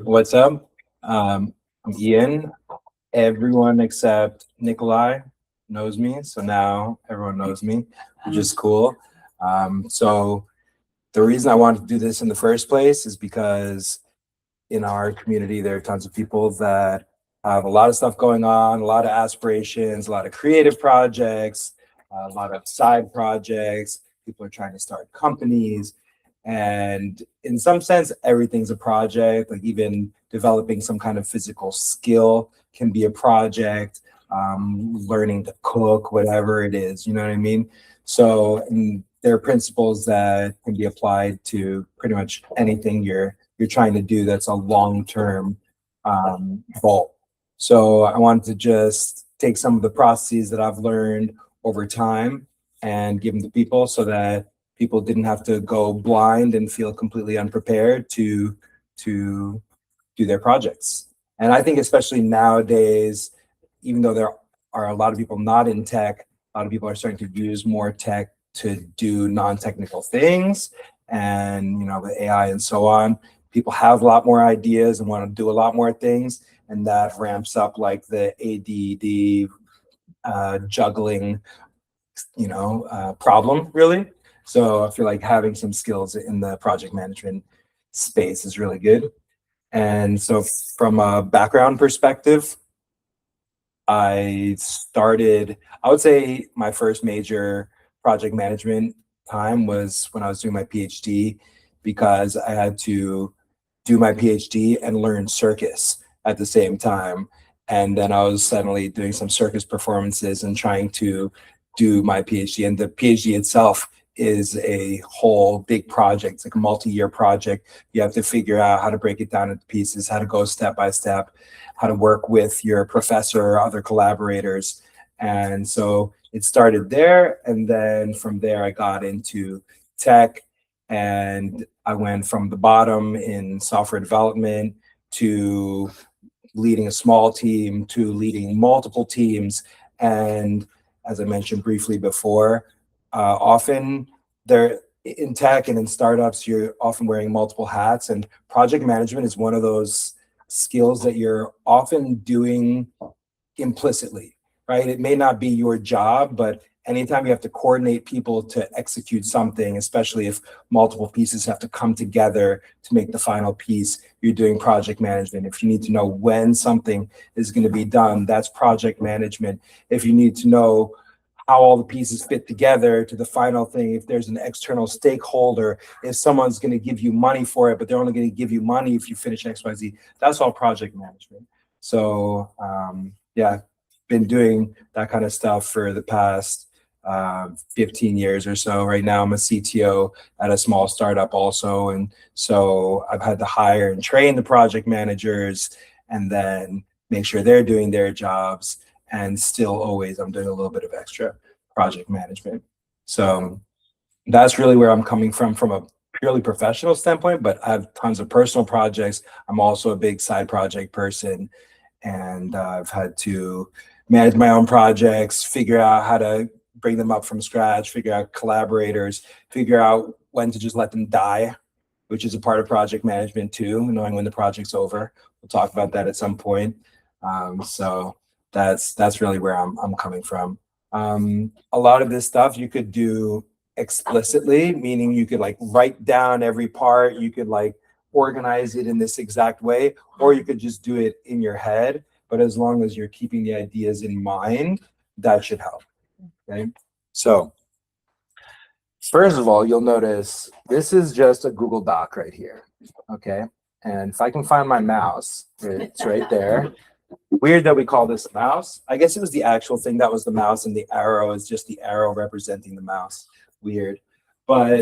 What's up? I'm Ian. Everyone except Nikolai knows me, so now everyone knows me, which is cool. So the reason I wanted to do this in the first place is because in our community, there are tons of people that have a lot of stuff going on, a lot of aspirations, a lot of creative projects, a lot of side projects. People are trying to start companies. And in some sense, everything's a project, like even developing some kind of physical skill can be a project, learning to cook, whatever it is, you know what I mean? So there are principles that can be applied to pretty much anything you're trying to do that's a long-term goal. So I wanted to just take some of the processes that I've learned over time and give them to people so that people didn't have to go blind and feel completely unprepared to do their projects. And I think especially nowadays, even though there are a lot of people not in tech, a lot of people are starting to use more tech to do non-technical things, and with AI and so on, people have a lot more ideas and want to do a lot more things, and that ramps up like the ADD juggling problem, really. So I feel like having some skills in the project management space is really good. And so from a background perspective, I would say my first major project management time was when I was doing my PhD, because I had to do my PhD and learn circus at the same time. And then I was suddenly doing some circus performances and trying to do my PhD. And the PhD itself is a whole big project. It's like a multi-year project. You have to figure out how to break it down into pieces, how to go step by step, how to work with your professor or other collaborators. And so it started there. And then from there, I got into tech, and I went from the bottom in software development to leading a small team to leading multiple teams. And as I mentioned briefly before, often there in tech and in startups, you're often wearing multiple hats, and project management is one of those skills that you're often doing implicitly, right? It may not be your job, but anytime you have to coordinate people to execute something, especially if multiple pieces have to come together to make the final piece, you're doing project management. If you need to know when something is going to be done, that's project management. If you need to know how all the pieces fit together to the final thing, if there's an external stakeholder, if someone's going to give you money for it, but they're only going to give you money if you finish XYZ, that's all project management. So yeah, been doing that kind of stuff for the past 15 years or so. Right now I'm a CTO at a small startup also, and so I've had to hire and train the project managers and then make sure they're doing their jobs. And still always I'm doing a little bit of extra project management. So that's really where I'm coming from a purely professional standpoint, but I have tons of personal projects. I'm also a big side project person, and I've had to manage my own projects, figure out how to bring them up from scratch, figure out collaborators, figure out when to just let them die, which is a part of project management too, knowing when the project's over. We'll talk about that at some point. So that's really where I'm coming from. A lot of this stuff you could do explicitly, meaning you could like write down every part, you could like organize it in this exact way, or you could just do it in your head. But as long as you're keeping the ideas in mind, that should help. Okay. So first of all, you'll notice this is just a Google Doc right here. Okay. And if I can find my mouse, it's right there. Weird that we call this a mouse. I guess it was the actual thing that was the mouse, and the arrow is just the arrow representing the mouse. Weird. But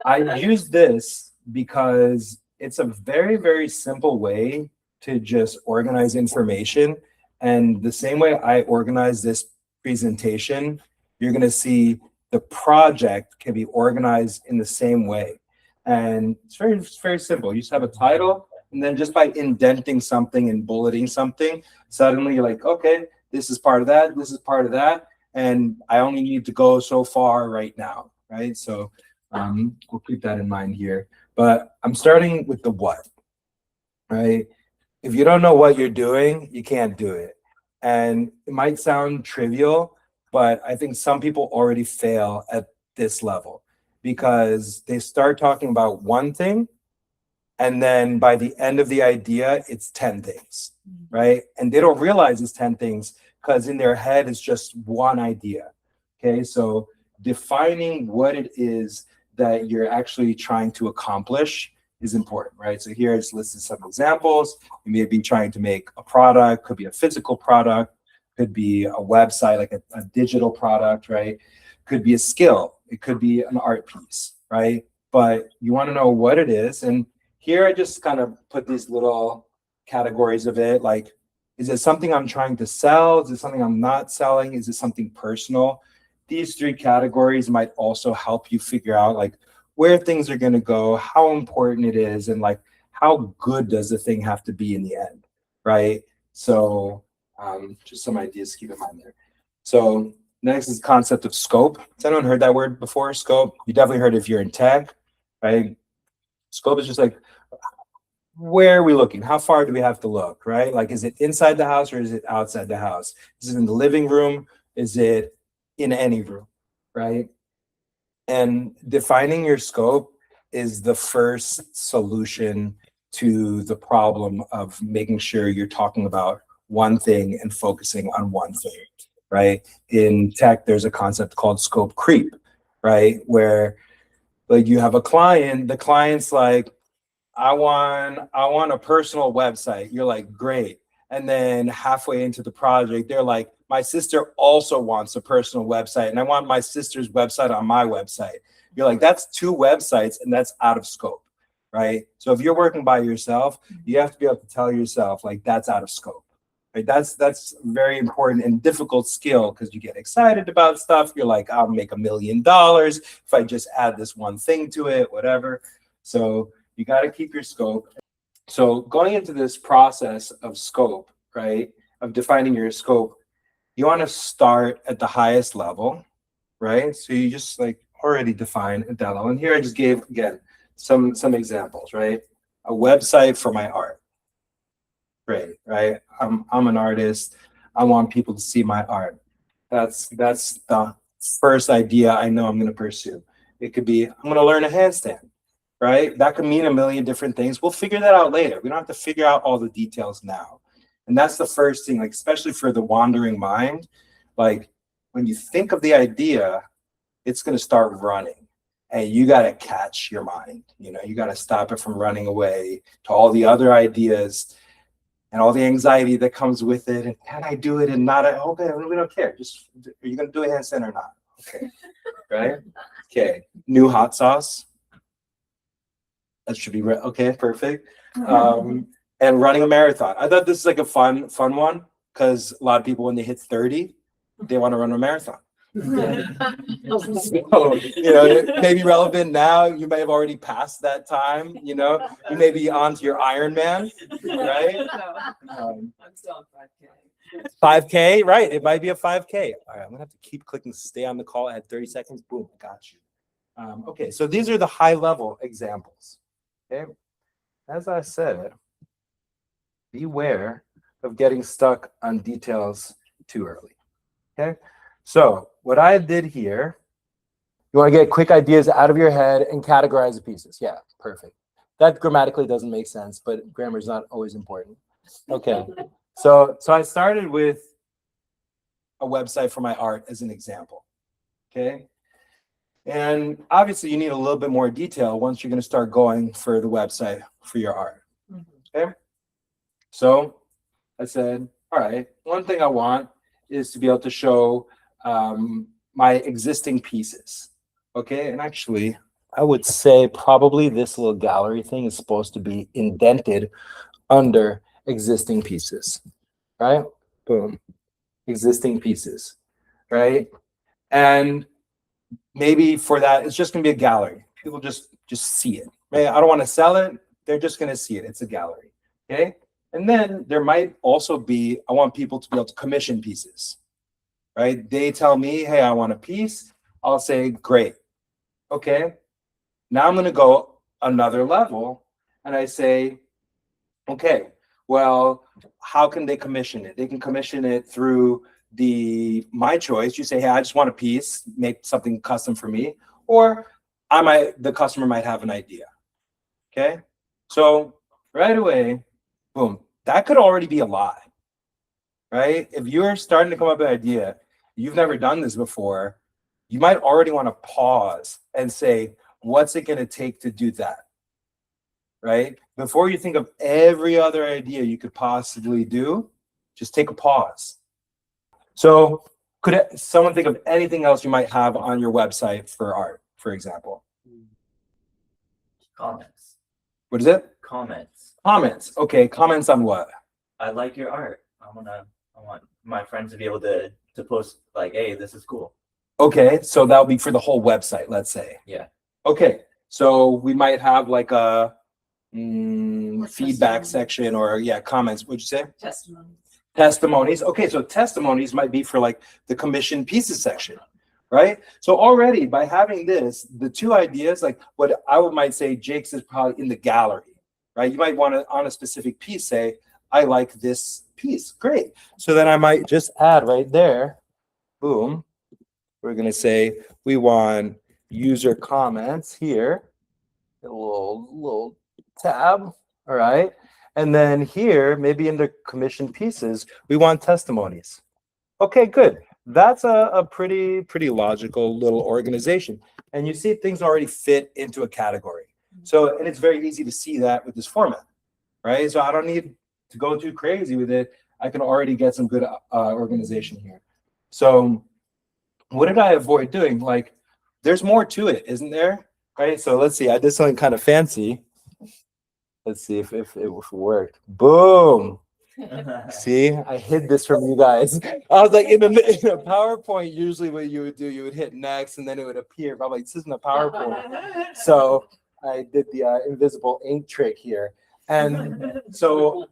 I use this because it's a very, very simple way to just organize information. And the same way I organize this presentation, you're going to see the project can be organized in the same way. And it's very simple. You just have a title, and then just by indenting something and bulleting something, suddenly you're like, okay, this is part of that, this is part of that, and I only need to go so far right now, right? So we'll keep that in mind here. But I'm starting with the what. right? If you don't know what you're doing, you can't do it. And it might sound trivial, but I think some people already fail at this level because they start talking about one thing, and then by the end of the idea, it's 10 things, right? And they don't realize it's 10 things because in their head, it's just one idea. Okay, so defining what it is that you're actually trying to accomplish is important, right? So here it's listed some examples. You may be trying to make a product, could be a physical product, could be a website, like a digital product, right? Could be a skill, it could be an art piece, right? But you want to know what it is. And here I just kind of put these little categories of it, like, is it something I'm trying to sell? Is it something I'm not selling? Is it something personal? These three categories might also help you figure out like where things are going to go, how important it is, and like how good does the thing have to be in the end, right? So just some ideas to keep in mind there. So next is the concept of scope. Has anyone heard that word before? Scope. You definitely heard it if you're in tech, right? Scope is just like, where are we looking? How far do we have to look, right? Like, is it inside the house or is it outside the house? Is it in the living room? Is it in any room, right? And defining your scope is the first solution to the problem of making sure you're talking about one thing and focusing on one thing, right? In tech, there's a concept called scope creep, right? Where like you have a client, the client's like, I want a personal website. You're like, great. And then halfway into the project, they're like, my sister also wants a personal website, and I want my sister's website on my website. You're like, that's two websites, and that's out of scope, right? So if you're working by yourself, you have to be able to tell yourself, like, that's out of scope, right? That's very important and difficult skill because you get excited about stuff. You're like, I'll make $1 million if I just add this one thing to it, whatever. So you got to keep your scope. So going into this process of scope, right, of defining your scope, you want to start at the highest level, right? So you just like already define at that level. And here I just gave, again, some examples, right? A website for my art. Great, right? I'm an artist. I want people to see my art. That's the first idea I know I'm going to pursue. It could be, I'm going to learn a handstand. Right? That could mean a million different things. We'll figure that out later. We don't have to figure out all the details now. And that's the first thing, like, especially for the wandering mind, like when you think of the idea, it's going to start running and you got to catch your mind. You know, you got to stop it from running away to all the other ideas and all the anxiety that comes with it. And can I do it and not? Okay, we don't care. Just, are you going to do a handstand or not? Okay. Right? Okay. New hot sauce. That should be okay, perfect. And running a marathon. I thought this is like a fun one because a lot of people, when they hit 30, they want to run a marathon. So, you know, it may be relevant now. You may have already passed that time. You know, you may be on to your Ironman, right? I'm still on 5K. 5K, right? It might be a 5K. All right, I'm gonna have to keep clicking stay on the call. I had 30 seconds. Boom, got you. Okay, so these are the high-level examples. Okay, as I said, beware of getting stuck on details too early. Okay, so what I did here, you want to get quick ideas out of your head and categorize the pieces. Yeah, perfect. That grammatically doesn't make sense, but grammar is not always important. Okay, so I started with a website for my art as an example. Okay. And obviously you need a little bit more detail once you're going to start going for the website for your art. Okay. So I said, all right, one thing I want is to be able to show my existing pieces. Okay. And actually, I would say probably this little gallery thing is supposed to be indented under existing pieces. Right? Boom. Existing pieces. Right? And maybe for that, it's just going to be a gallery. People just see it. Right? I don't want to sell it. They're just going to see it. It's a gallery. Okay. And then there might also be, I want people to be able to commission pieces. Right? They tell me, hey, I want a piece. I'll say, great. Okay. Now I'm going to go another level. And I say, Okay, well, how can they commission it? They can commission it through my choice. You say, hey, I just want a piece, make something custom for me, or the customer might have an idea. Okay, so right away, boom, that could already be a lie, right? If you're starting to come up with an idea, you've never done this before, you might already want to pause and say, what's it going to take to do that? Right? Before you think of every other idea you could possibly do, just take a pause. So could someone think of anything else you might have on your website for art, for example? Comments. What is it? Comments. Comments. Okay, comments on what? I like your art. I want my friends to be able to post like, hey, this is cool. Okay, so that'll be for the whole website, let's say. Yeah. Okay, so we might have like a feedback section or comments. What'd you say? Testimonies. Okay, so testimonies might be for like the commission pieces section, right? So already by having this, the two ideas, like what I might say, Jake's is probably in the gallery, right? You might want to, on a specific piece, say, I like this piece. Great. So then I might just add right there, boom. We're going to say we want user comments here, a little tab. All right. And then here, maybe in the commission pieces, we want testimonies. Okay, good. That's a pretty logical little organization. And you see things already fit into a category. So, and it's very easy to see that with this format, right? So I don't need to go too crazy with it. I can already get some good organization here. So what did I avoid doing? Like, there's more to it, isn't there? Right? So let's see. I did something kind of fancy. Let's see if it worked. Boom. See, I hid this from you guys. I was like, in a PowerPoint, usually what you would do, you would hit next and then it would appear. But I'm like, this isn't a PowerPoint. So I did the invisible ink trick here. And so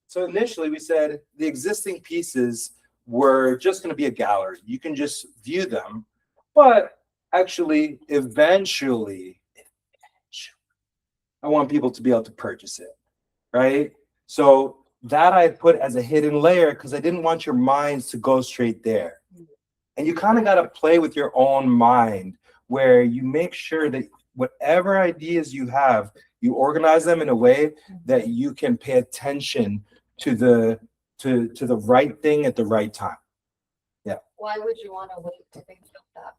so initially we said the existing pieces were just going to be a gallery. You can just view them. But actually, eventually, I want people to be able to purchase it, right? So that I put as a hidden layer because I didn't want your minds to go straight there. And you kind of got to play with your own mind where you make sure that whatever ideas you have, you organize them in a way that you can pay attention to the right thing at the right time. Yeah. Why would you want to wait to think of that?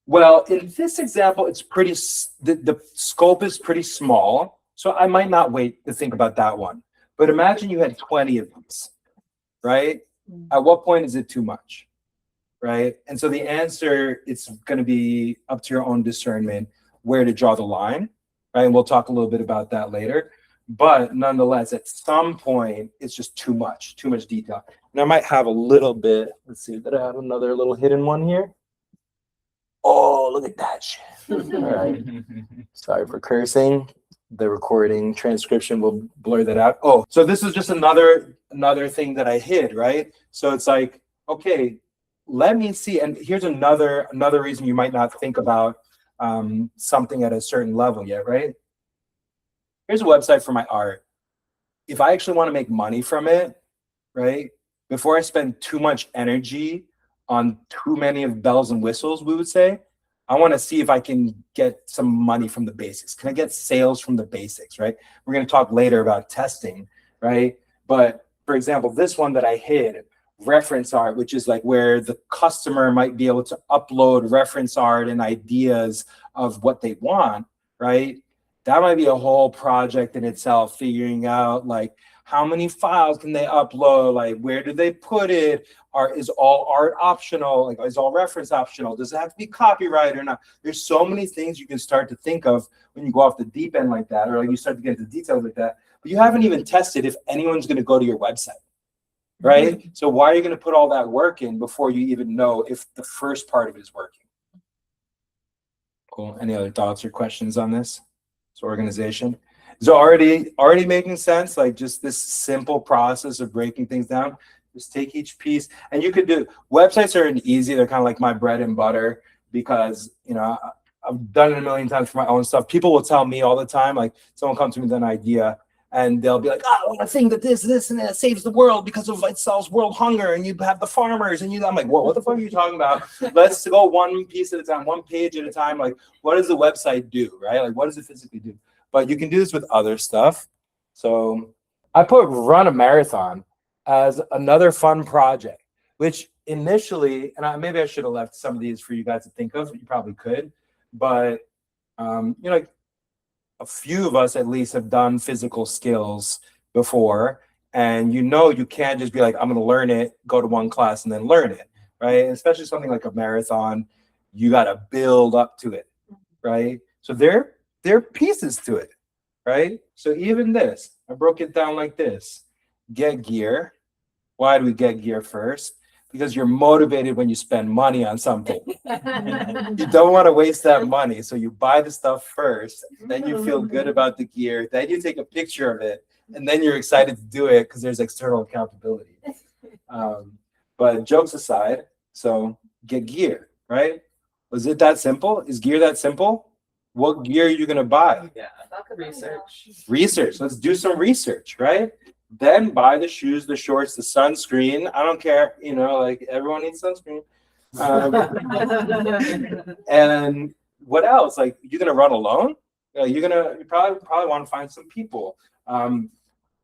Well, in this example, it's pretty, the scope is pretty small. So I might not wait to think about that one. But imagine you had 20 of these, right? At what point is it too much, right? And so the answer, it's going to be up to your own discernment where to draw the line, right? And we'll talk a little bit about that later. But nonetheless, at some point, it's just too much detail. And I might have a little bit, let's see, did I have another little hidden one here? Oh, look at that shit. All right. Sorry for cursing. The recording transcription will blur that out. Oh, so this is just another thing that I hid, right? So it's like, okay, let me see. And here's another reason you might not think about something at a certain level yet, right? Here's a website for my art. If I actually want to make money from it, right? Before I spend too much energy on too many of bells and whistles, we would say, I want to see if I can get some money from the basics. Can I get sales from the basics, right? We're going to talk later about testing, right? But for example, this one that I hid, reference art, which is like where the customer might be able to upload reference art and ideas of what they want, right? That might be a whole project in itself, figuring out like how many files can they upload, like where do they put it, is all art optional, like is all reference optional, does it have to be copyright or not? There's so many things you can start to think of when you go off the deep end like that, or like you start to get into details like that, but you haven't even tested if anyone's going to go to your website, right? So why are you going to put all that work in before you even know if the first part of it is working? Cool. Any other thoughts or questions on this? So organization is already making sense, like just this simple process of breaking things down. Just take each piece, and you could do, websites are easy, they're kind of like my bread and butter because, you know, I've done it a million times for my own stuff. People will tell me all the time, like someone comes to me with an idea and they'll be like, oh, I think that this, and that saves the world because of it solves world hunger. And you have the farmers and I'm like, whoa, what the fuck are you talking about? Let's go one piece at a time, one page at a time. Like, what does the website do, right? Like, what does it physically do? But you can do this with other stuff. So I put run a marathon as another fun project, which initially, and maybe I should have left some of these for you guys to think of. You probably could, but like a few of us at least have done physical skills before, and you can't just be like, I'm going to learn it, go to one class and then learn it, right? Especially something like a marathon, you got to build up to it, right? So there are pieces to it, right? So even this, I broke it down like this: get gear. Why do we get gear first? Because you're motivated when you spend money on something. You don't want to waste that money. So you buy the stuff first, then you feel good about the gear, then you take a picture of it, and then you're excited to do it because there's external accountability. But jokes aside, so get gear, right? Was it that simple? Is gear that simple? What gear are you going to buy? Yeah. Research. Research. Let's do some research, right? Then buy the shoes, the shorts, the sunscreen. I don't care, like everyone needs sunscreen. And what else? Like, you're gonna run alone? You probably want to find some people.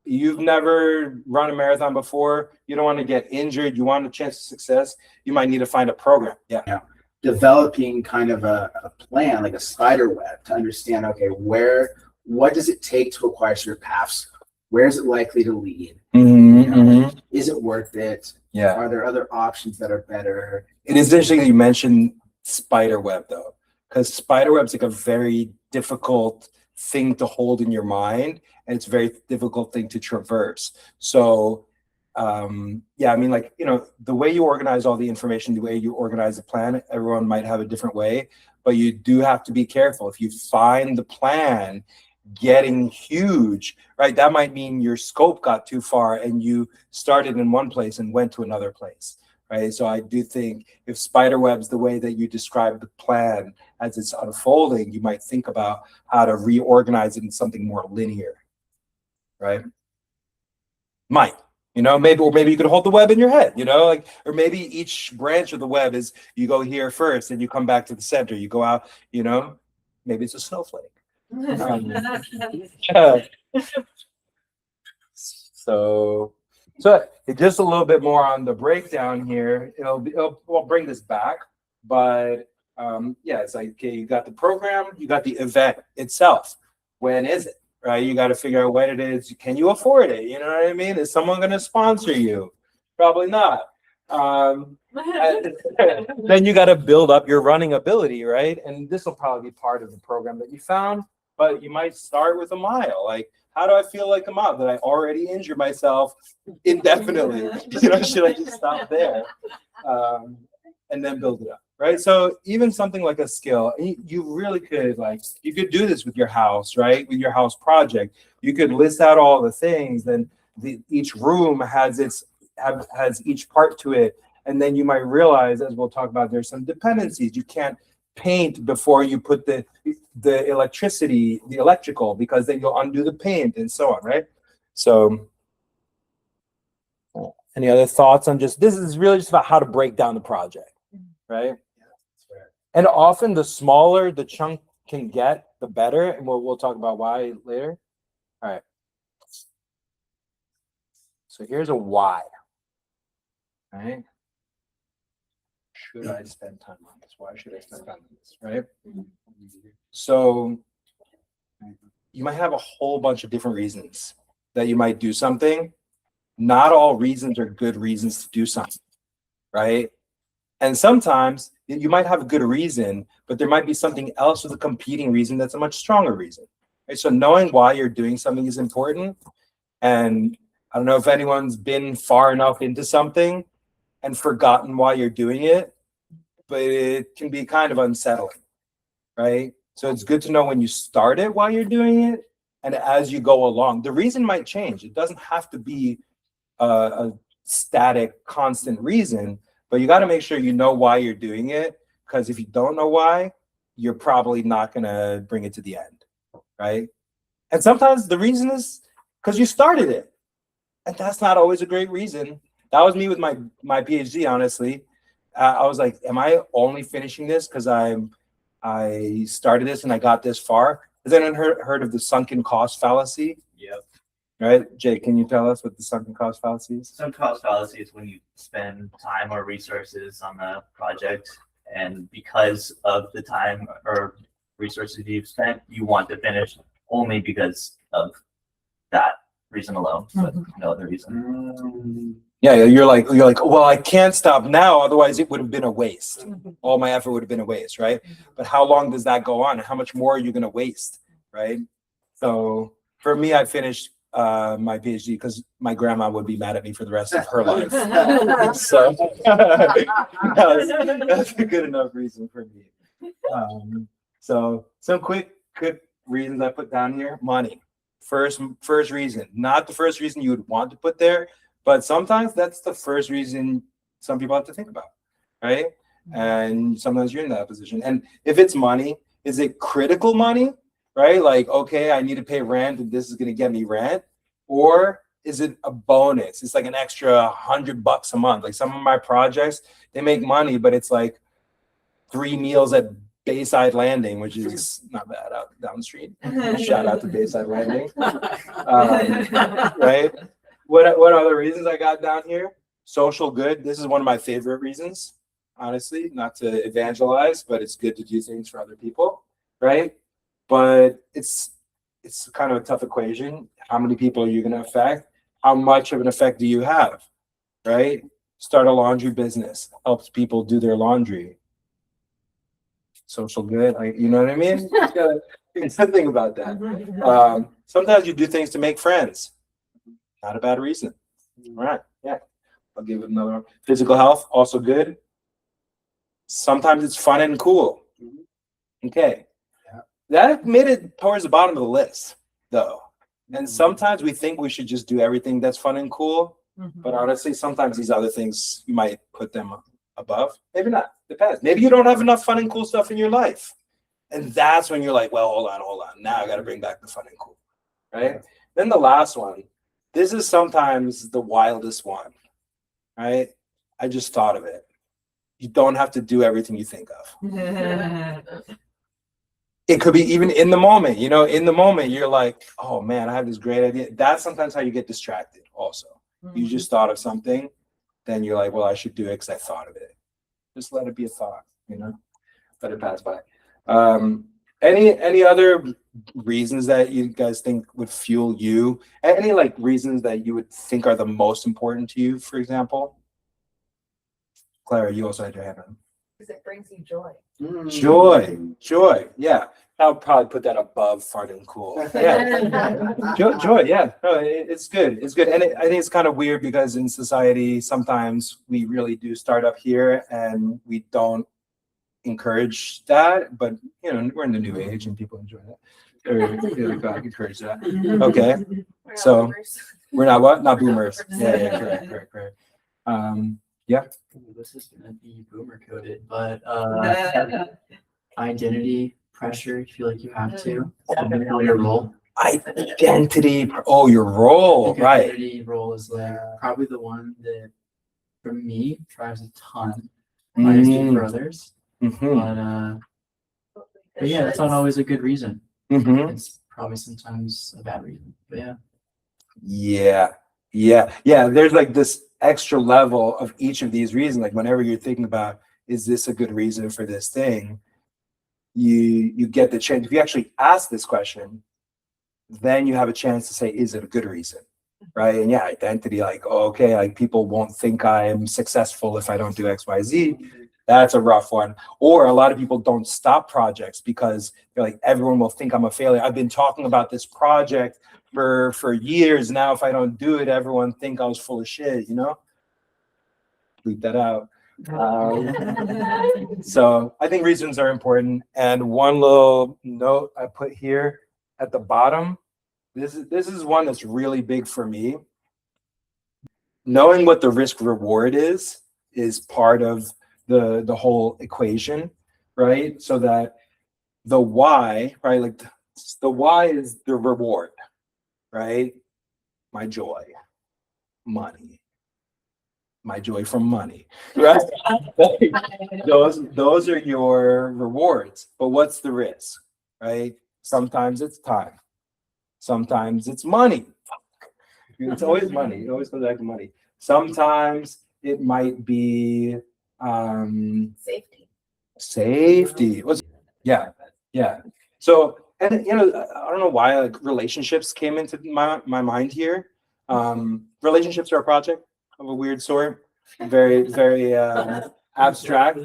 You've never run a marathon before. You don't want to get injured. You want a chance of success. You might need to find a program. Yeah. Developing kind of a plan, like a spider web, to understand, okay, what does it take to acquire certain paths? Where is it likely to lead? Is it worth it? Yeah. Are there other options that are better? It is interesting that you mentioned spiderweb, though, because spiderweb's like a very difficult thing to hold in your mind, and it's a very difficult thing to traverse. So, the way you organize all the information, the way you organize the plan, everyone might have a different way, but you do have to be careful. If you find the plan getting huge, right, that might mean your scope got too far and you started in one place and went to another place, right? So I do think if spiderweb's the way that you describe the plan as it's unfolding, you might think about how to reorganize it in something more linear, right? Maybe you could hold the web in your head, or maybe each branch of the web is you go here first and you come back to the center, you go out, maybe it's a snowflake. So just a little bit more on the breakdown here. We'll bring this back, but it's like, okay, you got the program, you got the event itself. When is it, right? You got to figure out when it is. Can you afford it? You know what I mean? Is someone going to sponsor you? Probably not. Then you got to build up your running ability, right? And this will probably be part of the program that you found, but you might start with a mile. Like, how do I feel like a mile? That I already injured myself indefinitely? Should I just stop there? And then build it up, right? So even something like a skill, you really could, you could do this with your house, right? With your house project, you could list out all the things, then each room has each part to it. And then you might realize, as we'll talk about, there's some dependencies. You can't paint before you put the electrical, because then you'll undo the paint and so on, right? So any other thoughts on this is really just about how to break down the project, right? And often the smaller the chunk can get, the better. And we'll talk about why later. All right. So here's a why. All right. Should I spend time on this? Why should I spend time on this? Right. So you might have a whole bunch of different reasons that you might do something. Not all reasons are good reasons to do something, right? And sometimes you might have a good reason, but there might be something else with a competing reason that's a much stronger reason. Right? So knowing why you're doing something is important. And I don't know if anyone's been far enough into something and forgotten why you're doing it, but it can be kind of unsettling, right? So it's good to know when you start it, why you're doing it, and as you go along. The reason might change. It doesn't have to be a static, constant reason, but you got to make sure you know why you're doing it, because if you don't know why, you're probably not gonna bring it to the end, right? And sometimes the reason is because you started it, and that's not always a great reason. That was me with my PhD, honestly. I was like, am I only finishing this because I started this and I got this far? Has anyone heard of the sunken cost fallacy? Yep. Right, Jay, can you tell us what the sunken cost fallacy is? Some cost fallacy is when you spend time or resources on a project, and because of the time or resources you've spent, you want to finish only because of that reason alone, but no other reason. Yeah, you're like, well, I can't stop now, otherwise it would have been a waste. All my effort would have been a waste, right? But how long does that go on? How much more are you going to waste, right? So for me, I finished my PhD because my grandma would be mad at me for the rest of her life. So that's a good enough reason for me. So some quick reasons I put down here. Money. First reason, not the first reason you would want to put there, but sometimes that's the first reason some people have to think about, right? And sometimes you're in that position. And if it's money, is it critical money, right? Like, okay, I need to pay rent and this is going to get me rent. Or is it a bonus? It's like an extra $100 a month. Like some of my projects, they make money, but it's like 3 meals at Bayside Landing, which is not bad out down the street. Shout out to Bayside Landing. Right? What other reasons I got down here? Social good. This is one of my favorite reasons, honestly, not to evangelize, but it's good to do things for other people, right? But it's kind of a tough equation. How many people are you going to affect? How much of an effect do you have, right? Start a laundry business, helps people do their laundry. Social good, you know what I mean? You gotta think about that. Sometimes you do things to make friends. Not a bad reason. All right, yeah. I'll give it another one. Physical health, also good. Sometimes it's fun and cool. Okay. Yeah. That made it towards the bottom of the list, though. And sometimes we think we should just do everything that's fun and cool. But honestly, sometimes these other things, you might put them above. Maybe not. Depends. Maybe you don't have enough fun and cool stuff in your life. And that's when you're like, well, hold on. Now I got to bring back the fun and cool. Right? Then the last one. This is sometimes the wildest one. Right? I just thought of it. You don't have to do everything you think of. It could be even in the moment. You know, in the moment, you're like, oh, man, I have this great idea. That's sometimes how you get distracted also. You just thought of something. Then you're like, well, I should do it because I thought of it. Just let it be a thought, you know, let it pass by. Any other reasons that you guys think would fuel you? Any like reasons that you would think are the most important to you, for example? Clara, you also had your hand on. Because it brings you joy. Joy. Yeah, I'll probably put that above fun and cool. Yeah, joy. Yeah, no, it's good. It's good, and I think it's kind of weird because in society sometimes we really do start up here and we don't encourage that. But you know, we're in the new age and people enjoy that. Or God encourage that. Okay, so we're not what? Not boomers. Yeah, correct. Yeah. This is gonna be boomer coded, but identity pressure. You feel like you have to know your role. Identity. Oh, your role, Your right? Identity role is like probably the one that, for me, drives a ton. I speak for others, but yeah, that's not always a good reason. It's probably sometimes a bad reason. But yeah. There's like this extra level of each of these reasons. Like whenever you're thinking about, is this a good reason for this thing? You get the chance. If you actually ask this question, then you have a chance to say, is it a good reason? Right? And yeah, identity, like, oh, okay, like people won't think I'm successful if I don't do X, Y, Z. That's a rough one. Or a lot of people don't stop projects because they're like, everyone will think I'm a failure. I've been talking about this project for years now. If I don't do it, everyone think I was full of shit, you know? Bleep that out. So I think reasons are important. And one little note I put here at the bottom, this is one that's really big for me. Knowing what the risk reward is part of the whole equation, right? So that the why, right? Like the why is the reward, right? My joy, money, my joy from money, right? those are your rewards. But what's the risk, right? Sometimes it's time. Sometimes it's money. It's always money. It always goes back to money. Sometimes it might be safety. Yeah. So, and you know, I don't know why like relationships came into my mind here. Relationships are a project of a weird sort, very abstract.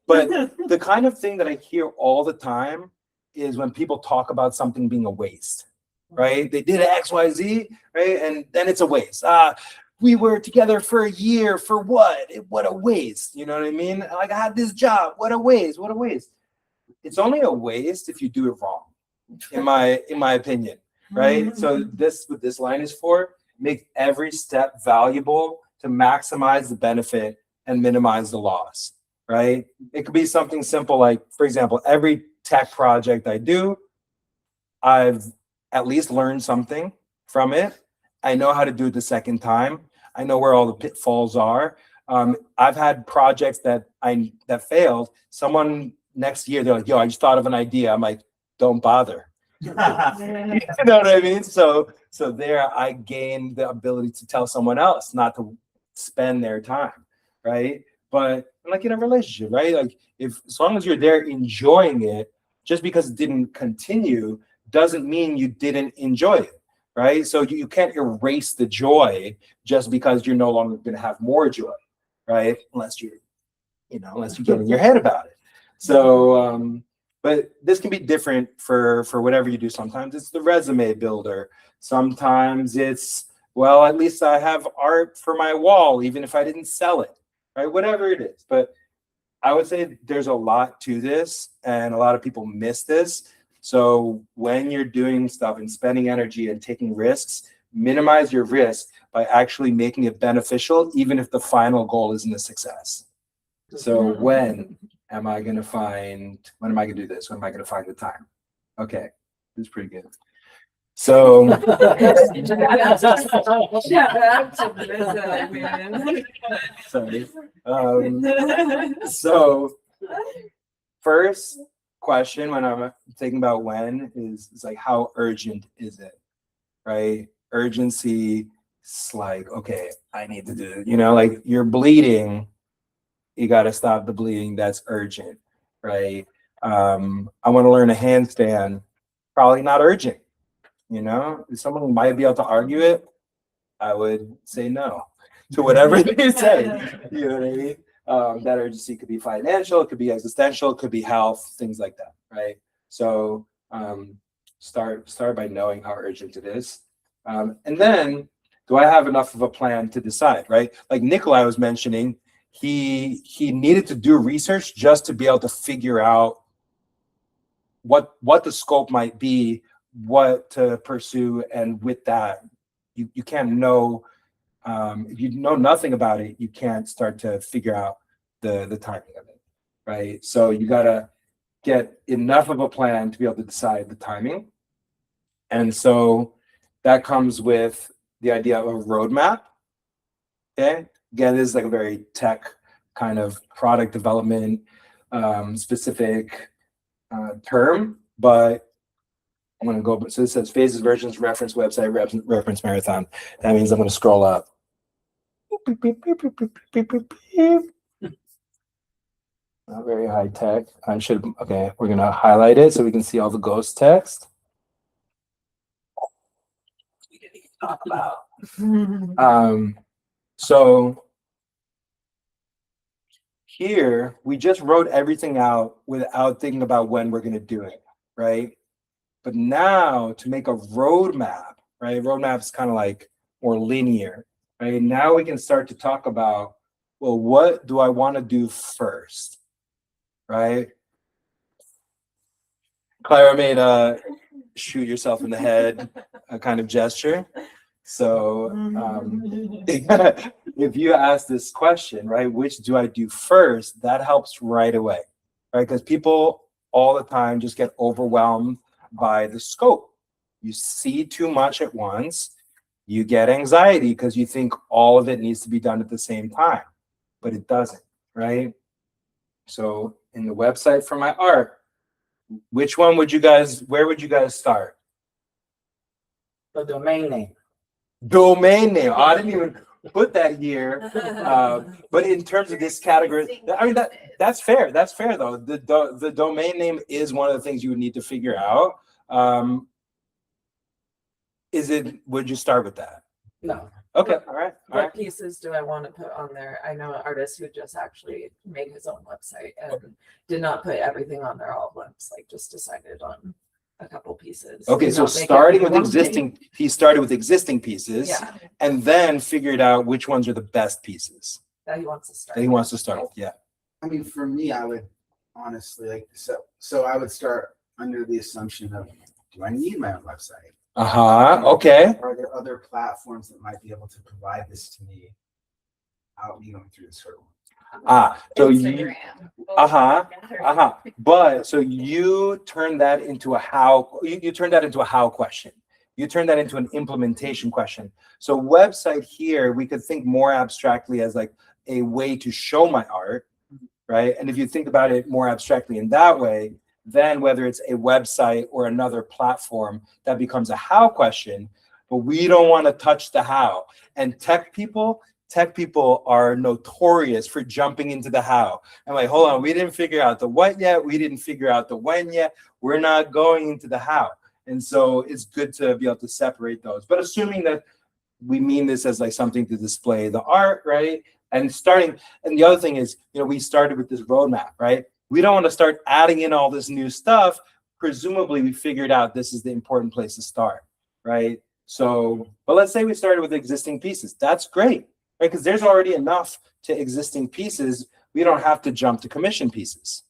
But the kind of thing that I hear all the time is when people talk about something being a waste, right? They did X, Y, Z, right? And then it's a waste. We were together for a year for what? What a waste. You know what I mean? Like I had this job. What a waste. What a waste. It's only a waste if you do it wrong, in my opinion, right? So what this line is for, make every step valuable to maximize the benefit and minimize the loss, right? It could be something simple like, for example, every tech project I do, I've at least learned something from it. I know how to do it the second time. I know where all the pitfalls are. I've had projects that failed. Someone next year, they're like, yo, I just thought of an idea. I'm like, don't bother. You know what I mean? So there I gained the ability to tell someone else not to spend their time, right? But like in a relationship, right? Like as long as you're there enjoying it, just because it didn't continue doesn't mean you didn't enjoy it, right? So you can't erase the joy just because you're no longer going to have more joy, right? Unless you get in your head about it. So, but this can be different for whatever you do. Sometimes it's the resume builder. Sometimes it's, well, at least I have art for my wall, even if I didn't sell it, right? Whatever it is. But I would say there's a lot to this, and a lot of people miss this. So when you're doing stuff and spending energy and taking risks, minimize your risk by actually making it beneficial, even if the final goal isn't a success. So when am I going to do this? When am I going to find the time? Okay, this is pretty good. So, sorry. So first question when I'm thinking about when is like, how urgent is it, right? Urgency is like, okay, I need to do it. Like you're bleeding, you got to stop the bleeding. That's urgent, right? I want to learn a handstand, probably not urgent. If someone might be able to argue it, I would say no to whatever they say. You know what I mean? That urgency could be financial, it could be existential, it could be health, things like that, right? So start by knowing how urgent it is. And then, do I have enough of a plan to decide, right? Like Nikolai was mentioning, he needed to do research just to be able to figure out what the scope might be, what to pursue, and with that, you can't know. If you know nothing about it, you can't start to figure out the timing of it, right? So you gotta get enough of a plan to be able to decide the timing. And so that comes with the idea of a roadmap. Okay, again, this is like a very tech kind of product development specific term, but I'm going to go. So it says phases, versions, reference, website, reference, marathon. That means I'm going to scroll up. Not very high tech. Okay, we're going to highlight it so we can see all the ghost text. We didn't even talk about. So here, we just wrote everything out without thinking about when we're going to do it, right? But now to make a roadmap, right? Roadmap is kind of like more linear, right? Now we can start to talk about, well, what do I want to do first, right? Clara made a shoot yourself in the head a kind of gesture. So if you ask this question, right, which do I do first, that helps right away, right? Because people all the time just get overwhelmed by the scope. You see too much at once, you get anxiety because you think all of it needs to be done at the same time, but it doesn't, right? So in the website for my art, where would you guys start? The domain name. Domain name. I didn't even put that here. But in terms of this category, I mean, that's fair. That's fair though. The domain name is one of the things you would need to figure out. Would you start with that? No. Okay, all right. What pieces do I want to put on there? I know an artist who just actually made his own website and did not put everything on there all at once, like just decided on a couple pieces. Okay, Did so not make starting it with one existing, he started with existing pieces Yeah, and then figured out which ones are the best pieces that he wants to start. that he wants to start with. Yeah. I mean, for me, I would honestly like so I would start under the assumption of, do I need my own website? Okay. Are there other platforms that might be able to provide this to me without me going through this hurdle? So you, Instagram. but so you turn that into a how, you turn that into a how question. You turn that into an implementation question. So website here, we could think more abstractly as like a way to show my art, right? And if you think about it more abstractly in that way, then whether it's a website or another platform, that becomes a how question, but we don't want to touch the how. And tech people are notorious for jumping into the how. I'm like, hold on, we didn't figure out the what yet. We didn't figure out the when yet. We're not going into the how. And so it's good to be able to separate those. But assuming that we mean this as like something to display the art, right? And the other thing is, we started with this roadmap, right? We don't want to start adding in all this new stuff. Presumably we figured out this is the important place to start, right? So, but let's say we started with existing pieces. That's great, right? Because there's already enough to existing pieces. We don't have to jump to commission pieces,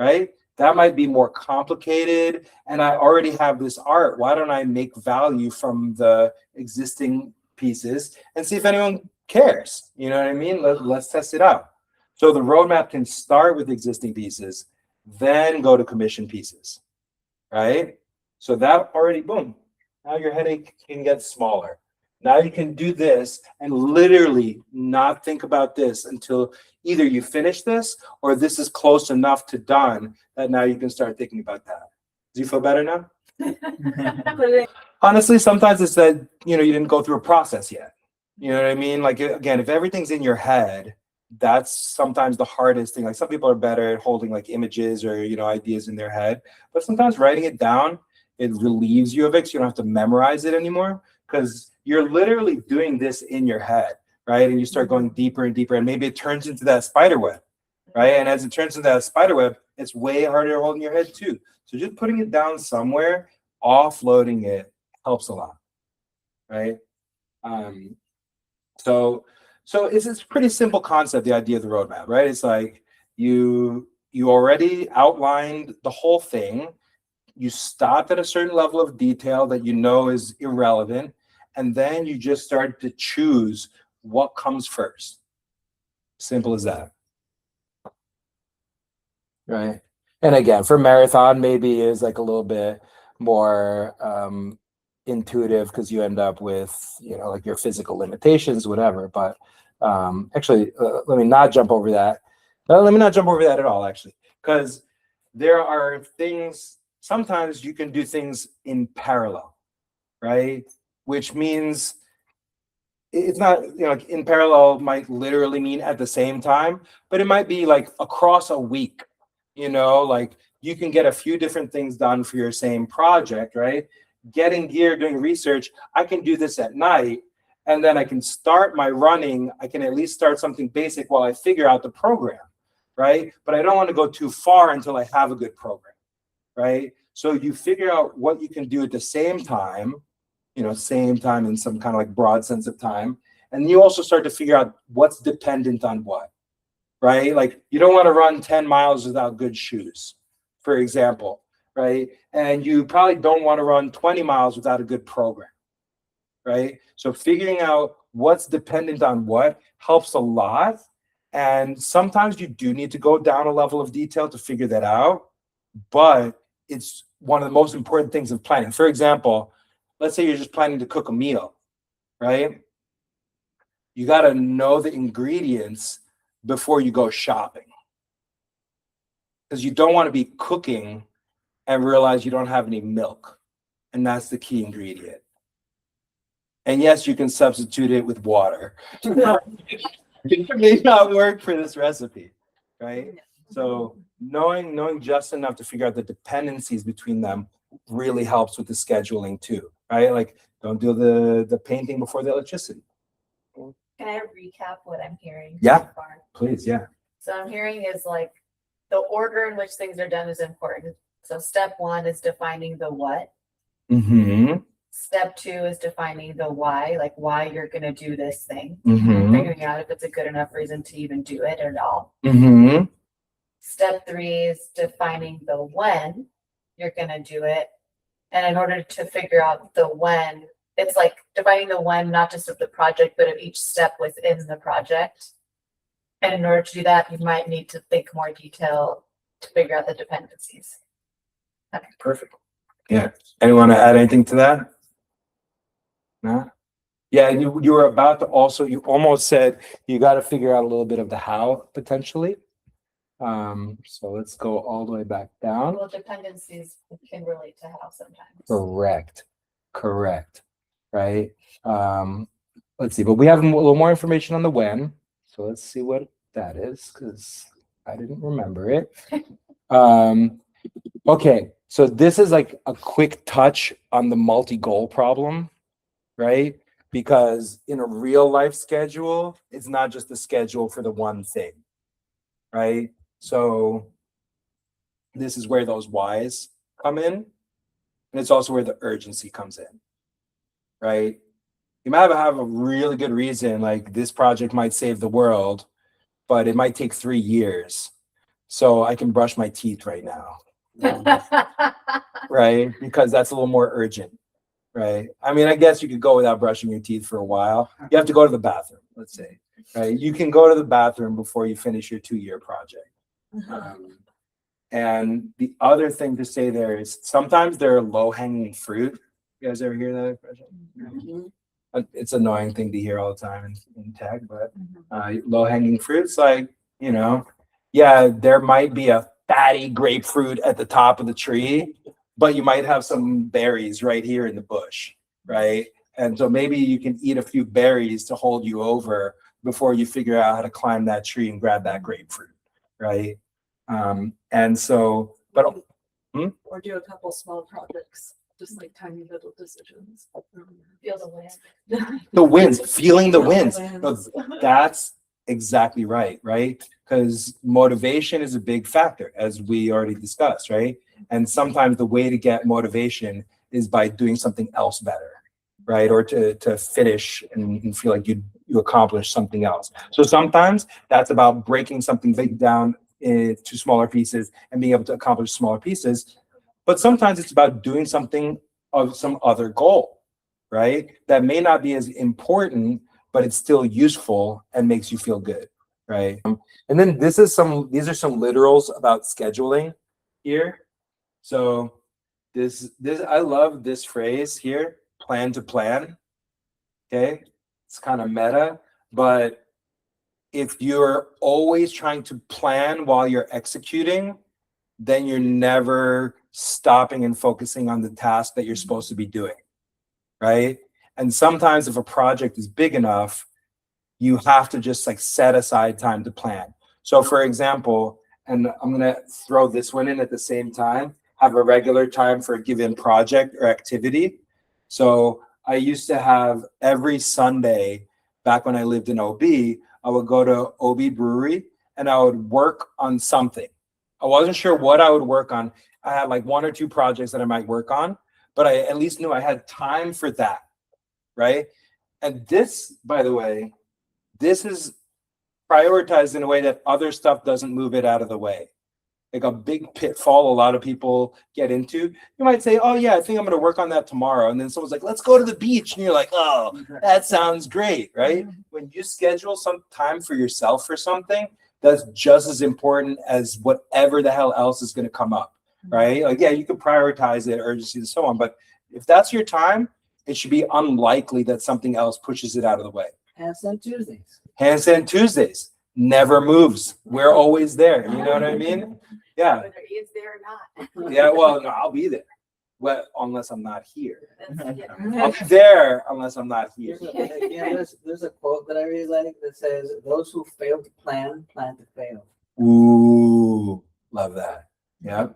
right? That might be more complicated. And I already have this art. Why don't I make value from the existing pieces and see if anyone cares? You know what I mean? Let's test it out. So the roadmap can start with existing pieces, then go to commission pieces, right? So that already, boom, now your headache can get smaller. Now you can do this and literally not think about this until either you finish this or this is close enough to done that now you can start thinking about that. Do you feel better now? Honestly, sometimes it's that, you didn't go through a process yet. You know what I mean? Like, again, if everything's in your head, that's sometimes the hardest thing. Like some people are better at holding like images or, ideas in their head, but sometimes writing it down, it relieves you of it. So you don't have to memorize it anymore because you're literally doing this in your head, right? And you start going deeper and deeper and maybe it turns into that spider web, right? And as it turns into that spider web, it's way harder to hold in your head too. So just putting it down somewhere, offloading it helps a lot, right? So it's a pretty simple concept, the idea of the roadmap, right? It's like you already outlined the whole thing. You stopped at a certain level of detail that is irrelevant, and then you just start to choose what comes first. Simple as that. Right. And again, for marathon, maybe is like a little bit more intuitive because you end up with, like your physical limitations, whatever. But actually, let me not jump over that. Let me not jump over that at all, actually, because there are things, sometimes you can do things in parallel, right? Which means it's not, like in parallel might literally mean at the same time, but it might be like across a week, like you can get a few different things done for your same project, right? Getting gear, doing research, I can do this at night, and then I can start my running. I can at least start something basic while I figure out the program, right? But I don't want to go too far until I have a good program, right? So you figure out what you can do at the same time, same time in some kind of like broad sense of time. And you also start to figure out what's dependent on what, right? Like you don't want to run 10 miles without good shoes, for example, right? And you probably don't want to run 20 miles without a good program, right? So figuring out what's dependent on what helps a lot. And sometimes you do need to go down a level of detail to figure that out. but it's one of the most important things of planning. For example, let's say you're just planning to cook a meal, right? You got to know the ingredients before you go shopping, because you don't want to be cooking and realize you don't have any milk, and that's the key ingredient. And yes, you can substitute it with water. It may not work for this recipe, right? So knowing just enough to figure out the dependencies between them really helps with the scheduling too, right? Like, don't do the painting before the electricity. Can I recap what I'm hearing? Yeah. so far? Please, yeah. So I'm hearing is like the order in which things are done is important. So step 1 is defining the what. Mm-hmm. Step 2 is defining the why, like why you're going to do this thing. Mm-hmm. Figuring out if it's a good enough reason to even do it at all. Mm-hmm. Step 3 is defining the when you're going to do it. And in order to figure out the when, it's like defining the when, not just of the project, but of each step within the project. And in order to do that, you might need to think more detail to figure out the dependencies. Okay. Perfect. Yeah. Anyone want to add anything to that? No? Yeah, and you were about to also, you almost said you got to figure out a little bit of the how potentially. So let's go all the way back down. Well, dependencies can relate to how sometimes. Correct. Right. Let's see, but we have a little more information on the when. So let's see what that is, because I didn't remember it. Okay, so this is like a quick touch on the multi-goal problem, right? Because in a real life schedule, it's not just the schedule for the one thing, right? So this is where those whys come in. And it's also where the urgency comes in, right? You might have a really good reason, like this project might save the world, but it might take 3 years. So I can brush my teeth right now, right? Because that's a little more urgent, right? I mean, I guess you could go without brushing your teeth for a while. You have to go to the bathroom, let's say, right? You can go to the bathroom before you finish your 2-year project. And the other thing to say there is sometimes there are low-hanging fruit. You guys ever hear that expression? It's an annoying thing to hear all the time in tech, but low-hanging fruits, like, you know, yeah, there might be a fatty grapefruit at the top of the tree, but you might have some berries right here in the bush, right? And so maybe you can eat a few berries to hold you over before you figure out how to climb that tree and grab that grapefruit, right? And so, but Or do a couple small projects, just like tiny little decisions. Feel the wind. the winds, feeling the winds. Winds. No, that's exactly right? Because motivation is a big factor, as we already discussed, right? And sometimes the way to get motivation is by doing something else better, right? Or to finish and feel like you accomplished something else. So sometimes that's about breaking something big down into smaller pieces and being able to accomplish smaller pieces. But sometimes it's about doing something of some other goal, right? That may not be as important, but it's still useful and makes you feel good, right? And then these are some literals about scheduling here. So this I love this phrase here, plan to plan. Okay, it's kind of meta, but if you're always trying to plan while you're executing, then you're never stopping and focusing on the task that you're supposed to be doing, right? And sometimes if a project is big enough, you have to just like set aside time to plan. So for example, and I'm gonna throw this one in at the same time, have a regular time for a given project or activity. So I used to have every Sunday, back when I lived in OB, I would go to OB Brewery and I would work on something. I wasn't sure what I would work on. I had like 1 or 2 projects that I might work on, but I at least knew I had time for that, right? And this, by the way, this is prioritized in a way that other stuff doesn't move it out of the way. Like a big pitfall a lot of people get into. You might say, oh yeah, I think I'm gonna work on that tomorrow. And then someone's like, let's go to the beach. And you're like, oh, that sounds great, right? When you schedule some time for yourself for something, that's just as important as whatever the hell else is gonna come up, right? Like, yeah, you could prioritize it, urgency, and so on. But if that's your time, it should be unlikely that something else pushes it out of the way. Handstand Tuesdays. Handstand Tuesdays never moves. We're always there. You know what I mean? Yeah. Whether he is there or not. Yeah. Well, no, I'll be there. Well, unless I'm not here. That's- I'll be there unless I'm not here. There's a quote that I really like that says, "Those who fail to plan to fail." Ooh, love that. Yeah.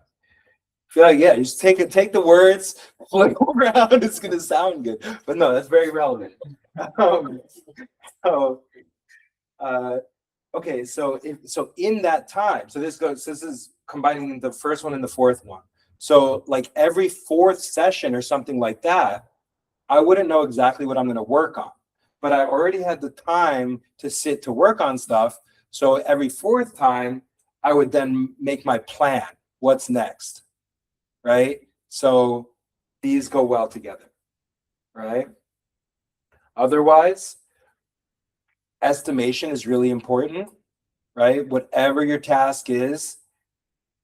Feel like, yeah, just take the words, flip around, it's gonna sound good. But no, that's very relevant. So okay, so in that time, so this is combining the first one and the fourth one. So like every fourth session or something like that, I wouldn't know exactly what I'm gonna work on, but I already had the time to sit to work on stuff. So every fourth time, I would then make my plan. What's next, right? So these go well together, right? Otherwise, estimation is really important, right? Whatever your task is,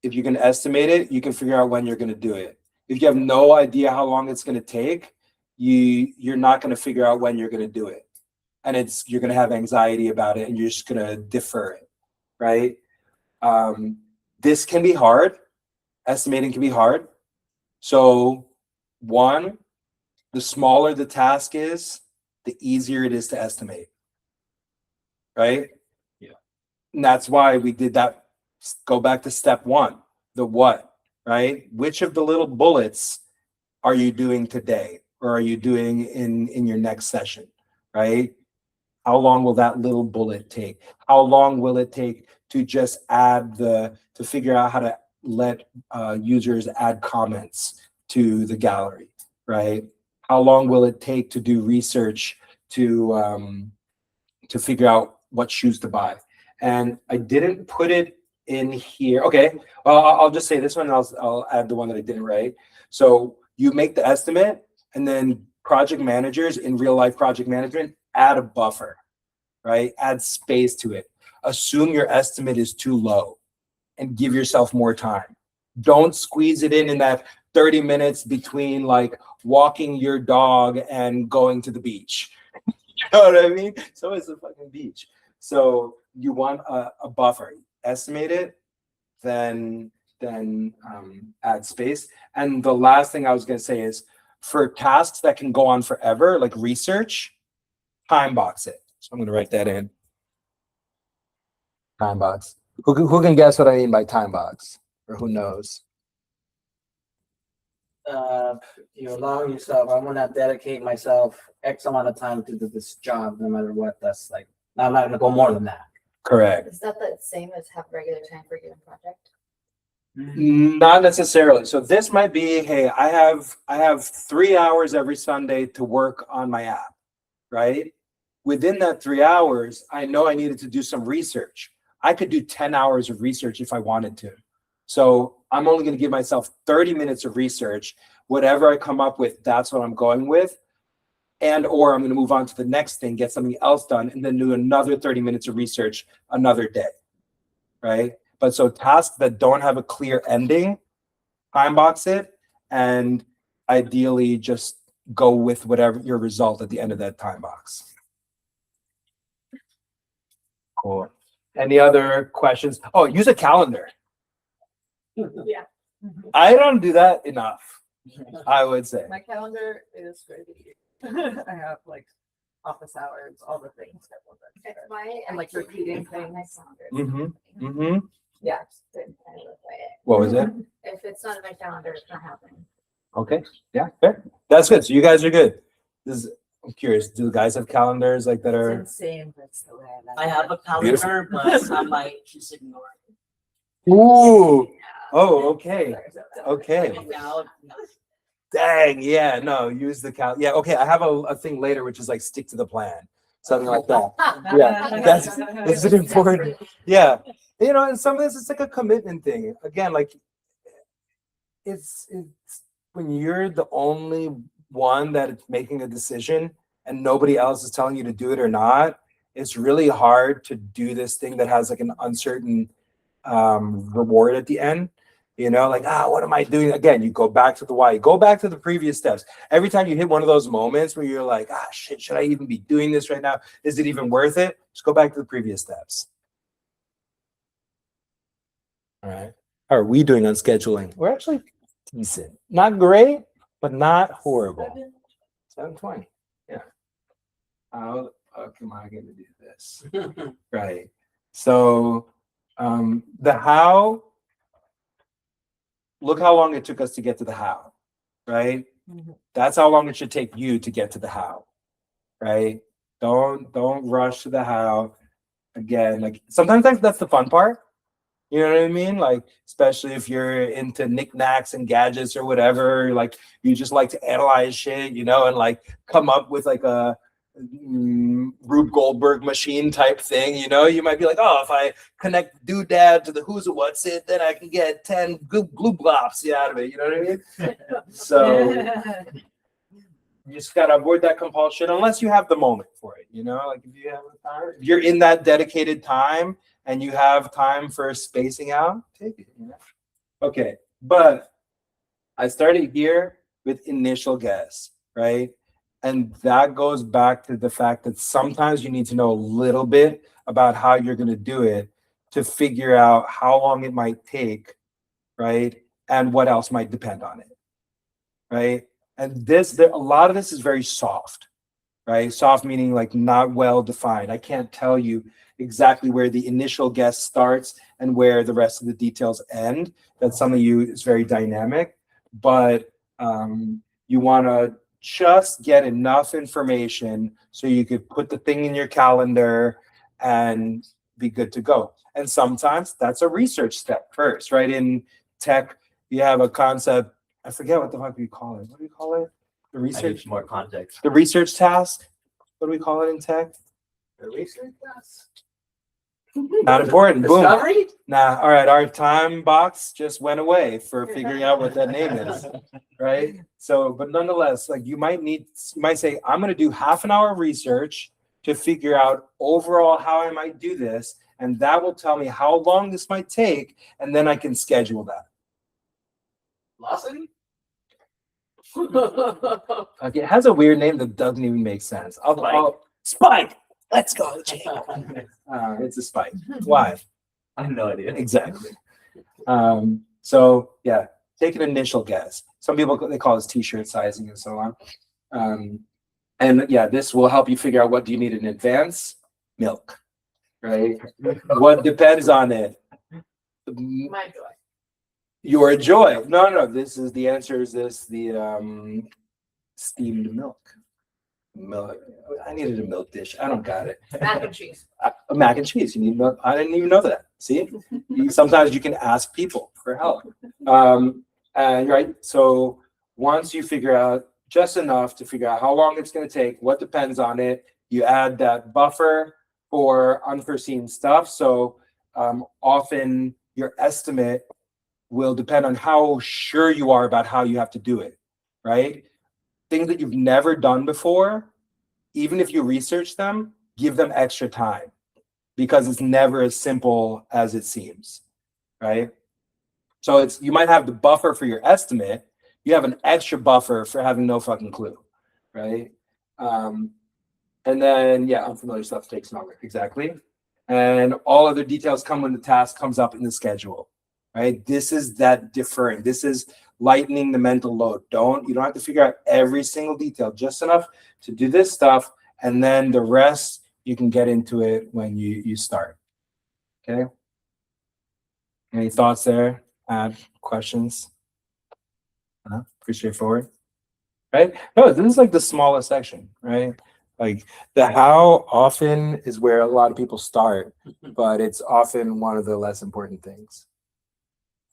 if you can estimate it, you can figure out when you're going to do it. If you have no idea how long it's going to take, you're not going to figure out when you're going to do it. And you're going to have anxiety about it and you're just going to defer it, right? This can be hard. Estimating can be hard. So one, the smaller the task is, the easier it is to estimate, right? Yeah. And that's why we did that. Go back to step one, the what, right? Which of the little bullets are you doing today or are you doing in your next session, right? How long will that little bullet take? How long will it take to just to figure out how to let users add comments to the gallery, right? How long will it take to do research to figure out what shoes to buy? And I didn't put it in here. Okay, well, I'll just say this one and I'll add the one that I didn't write. So you make the estimate and then project managers in real life project management add a buffer, right? Add space to it. Assume your estimate is too low and give yourself more time. Don't squeeze it in that 30 minutes between like walking your dog and going to the beach. You know what I mean? So it's a fucking beach. So you want a buffer. Estimate it, then add space. And the last thing I was going to say is for tasks that can go on forever, like research, time box it. So I'm going to write that in. Time box. Who can guess what I mean by time box? Or who knows? You allow yourself, I'm gonna dedicate myself X amount of time to do this job, no matter what. That's like, I'm not gonna go more than that. Correct. Is that the same as have regular time for a given project? Not necessarily. So this might be, hey, I have 3 hours every Sunday to work on my app, right? Within that 3 hours, I know I needed to do some research. I could do 10 hours of research if I wanted to. So I'm only going to give myself 30 minutes of research. Whatever I come up with, that's what I'm going with. And or I'm going to move on to the next thing, get something else done, and then do another 30 minutes of research another day, right? But so tasks that don't have a clear ending, time box it, and ideally just go with whatever your result at the end of that time box. Cool. Any other questions? Oh, use a calendar. Yeah. I don't do that enough, I would say. My calendar is crazy. I have like office hours, all the things. That's why And, like, actually repeating it's on my things. calendar. Mm-hmm. Yeah. What was it? If it's not on my calendar, it's not happening. Okay. Yeah, fair. That's good. So you guys are good. I'm curious, do the guys have calendars like that It's are? insane. That's the way I have a Beautiful. calendar, but I might just ignore it. Ooh. Oh, okay. Okay. Like now, no. Dang. Yeah. No. Use the cal. Yeah. Okay. I have a thing later, which is like stick to the plan, something like that. Yeah. That's an important. Yeah. You know, and some of this is like a commitment thing. Again, like it's when you're the only one that is making a decision and nobody else is telling you to do it or not, it's really hard to do this thing that has like an uncertain reward at the end. You know, like, what am I doing? Again, you go back to the why, go back to the previous steps. Every time you hit one of those moments where you're like, shit, should I even be doing this right now? Is it even worth it? Just go back to the previous steps. All right. How are we doing on scheduling? We're actually decent. Not great, but not horrible. 7:20. Yeah. How am I going to do this? Right. So the how, look how long it took us to get to the how, right? That's how long it should take you to get to the how, right? Don't rush to the how. Again, like sometimes that's the fun part. You know what I mean? Like, especially if you're into knickknacks and gadgets or whatever, like you just like to analyze shit, you know, and like come up with like a Rube Goldberg machine type thing, you know. You might be like, oh, if I connect doodad to the who's and what's it, then I can get 10 glue glops out of it. You know what I mean? So you just gotta avoid that compulsion unless you have the moment for it, you know. Like if you have the time, if you're in that dedicated time and you have time for spacing out, take it. You know? Okay, but I started here with initial guess, right? And that goes back to the fact that sometimes you need to know a little bit about how you're going to do it to figure out how long it might take, right? And what else might depend on it, right? And a lot of this is very soft, right? Soft meaning like not well defined. I can't tell you exactly where the initial guess starts and where the rest of the details end. That some of you is very dynamic, but you want to just get enough information so you could put the thing in your calendar and be good to go. And sometimes that's a research step first, right? In tech, you have a concept. I forget what the fuck we call it. What do we call it? The research. More context. The research task. What do we call it in tech? The research task. Not important. Boom. Discovery? Nah. All right. Our time box just went away for figuring out what that name is. Right. So, but nonetheless, like you might say, I'm going to do half an hour of research to figure out overall how I might do this. And that will tell me how long this might take. And then I can schedule that. Velocity? Like it has a weird name that doesn't even make sense. Spike. Let's go, Jake. It's a spike. Why? I have no idea. Exactly. So yeah, take an initial guess. Some people they call this t-shirt sizing and so on. And yeah, this will help you figure out what do you need in advance. Milk, right? What depends on it? My joy. Your joy. No. This is the answer. Is this the steamed milk? Milk. I needed a milk dish. I don't got it. Mac and cheese. Mac and cheese. You need milk. I didn't even know that. See, sometimes you can ask people for help. And right. So once you figure out just enough to figure out how long it's going to take, what depends on it, you add that buffer for unforeseen stuff. So often your estimate will depend on how sure you are about how you have to do it, right? Things that you've never done before, even if you research them, give them extra time because it's never as simple as it seems, right? So you might have the buffer for your estimate, you have an extra buffer for having no fucking clue, right? And then, yeah, unfamiliar stuff takes longer, exactly. And all other details come when the task comes up in the schedule, right? This is that deferring. This is lightening the mental load. You don't have to figure out every single detail, just enough to do this stuff, and then the rest you can get into it when you start. Okay. Any thoughts there? Questions? Pretty straightforward, right? No, this is like the smallest section, right? Like the how often is where a lot of people start, but it's often one of the less important things.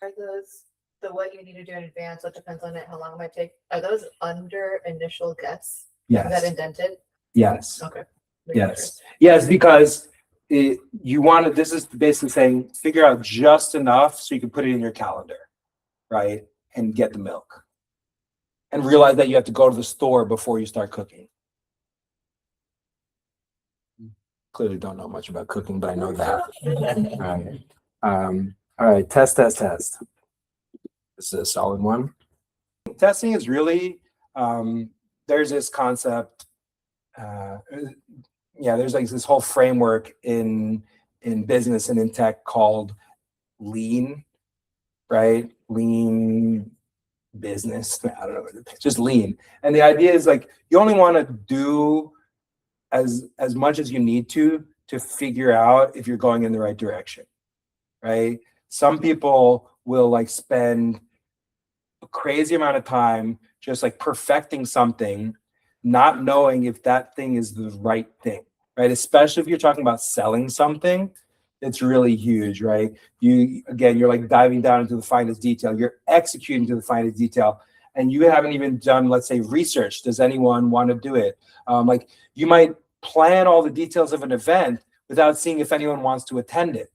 Are those the what you need to do in advance? What depends on it? How long it might take? Are those under initial guess? Is that Yes. indented? Yes. Okay. Yes, because you want to, this is basically saying figure out just enough so you can put it in your calendar, right? And get the milk. And realize that you have to go to the store before you start cooking. Clearly don't know much about cooking, but I know that. All right. All right, test. This is a solid one. Testing is really, there's this concept, there's like this whole framework in business and in tech called lean, right? Lean business, I don't know, just lean. And the idea is like, you only want to do as much as you need to figure out if you're going in the right direction, right? Some people will like spend a crazy amount of time just like perfecting something, not knowing if that thing is the right thing, right? Especially if you're talking about selling something, it's really huge, right? You're like diving down into the finest detail. You're executing to the finest detail, and you haven't even done, let's say, research. Does anyone want to do it? Like you might plan all the details of an event without seeing if anyone wants to attend it,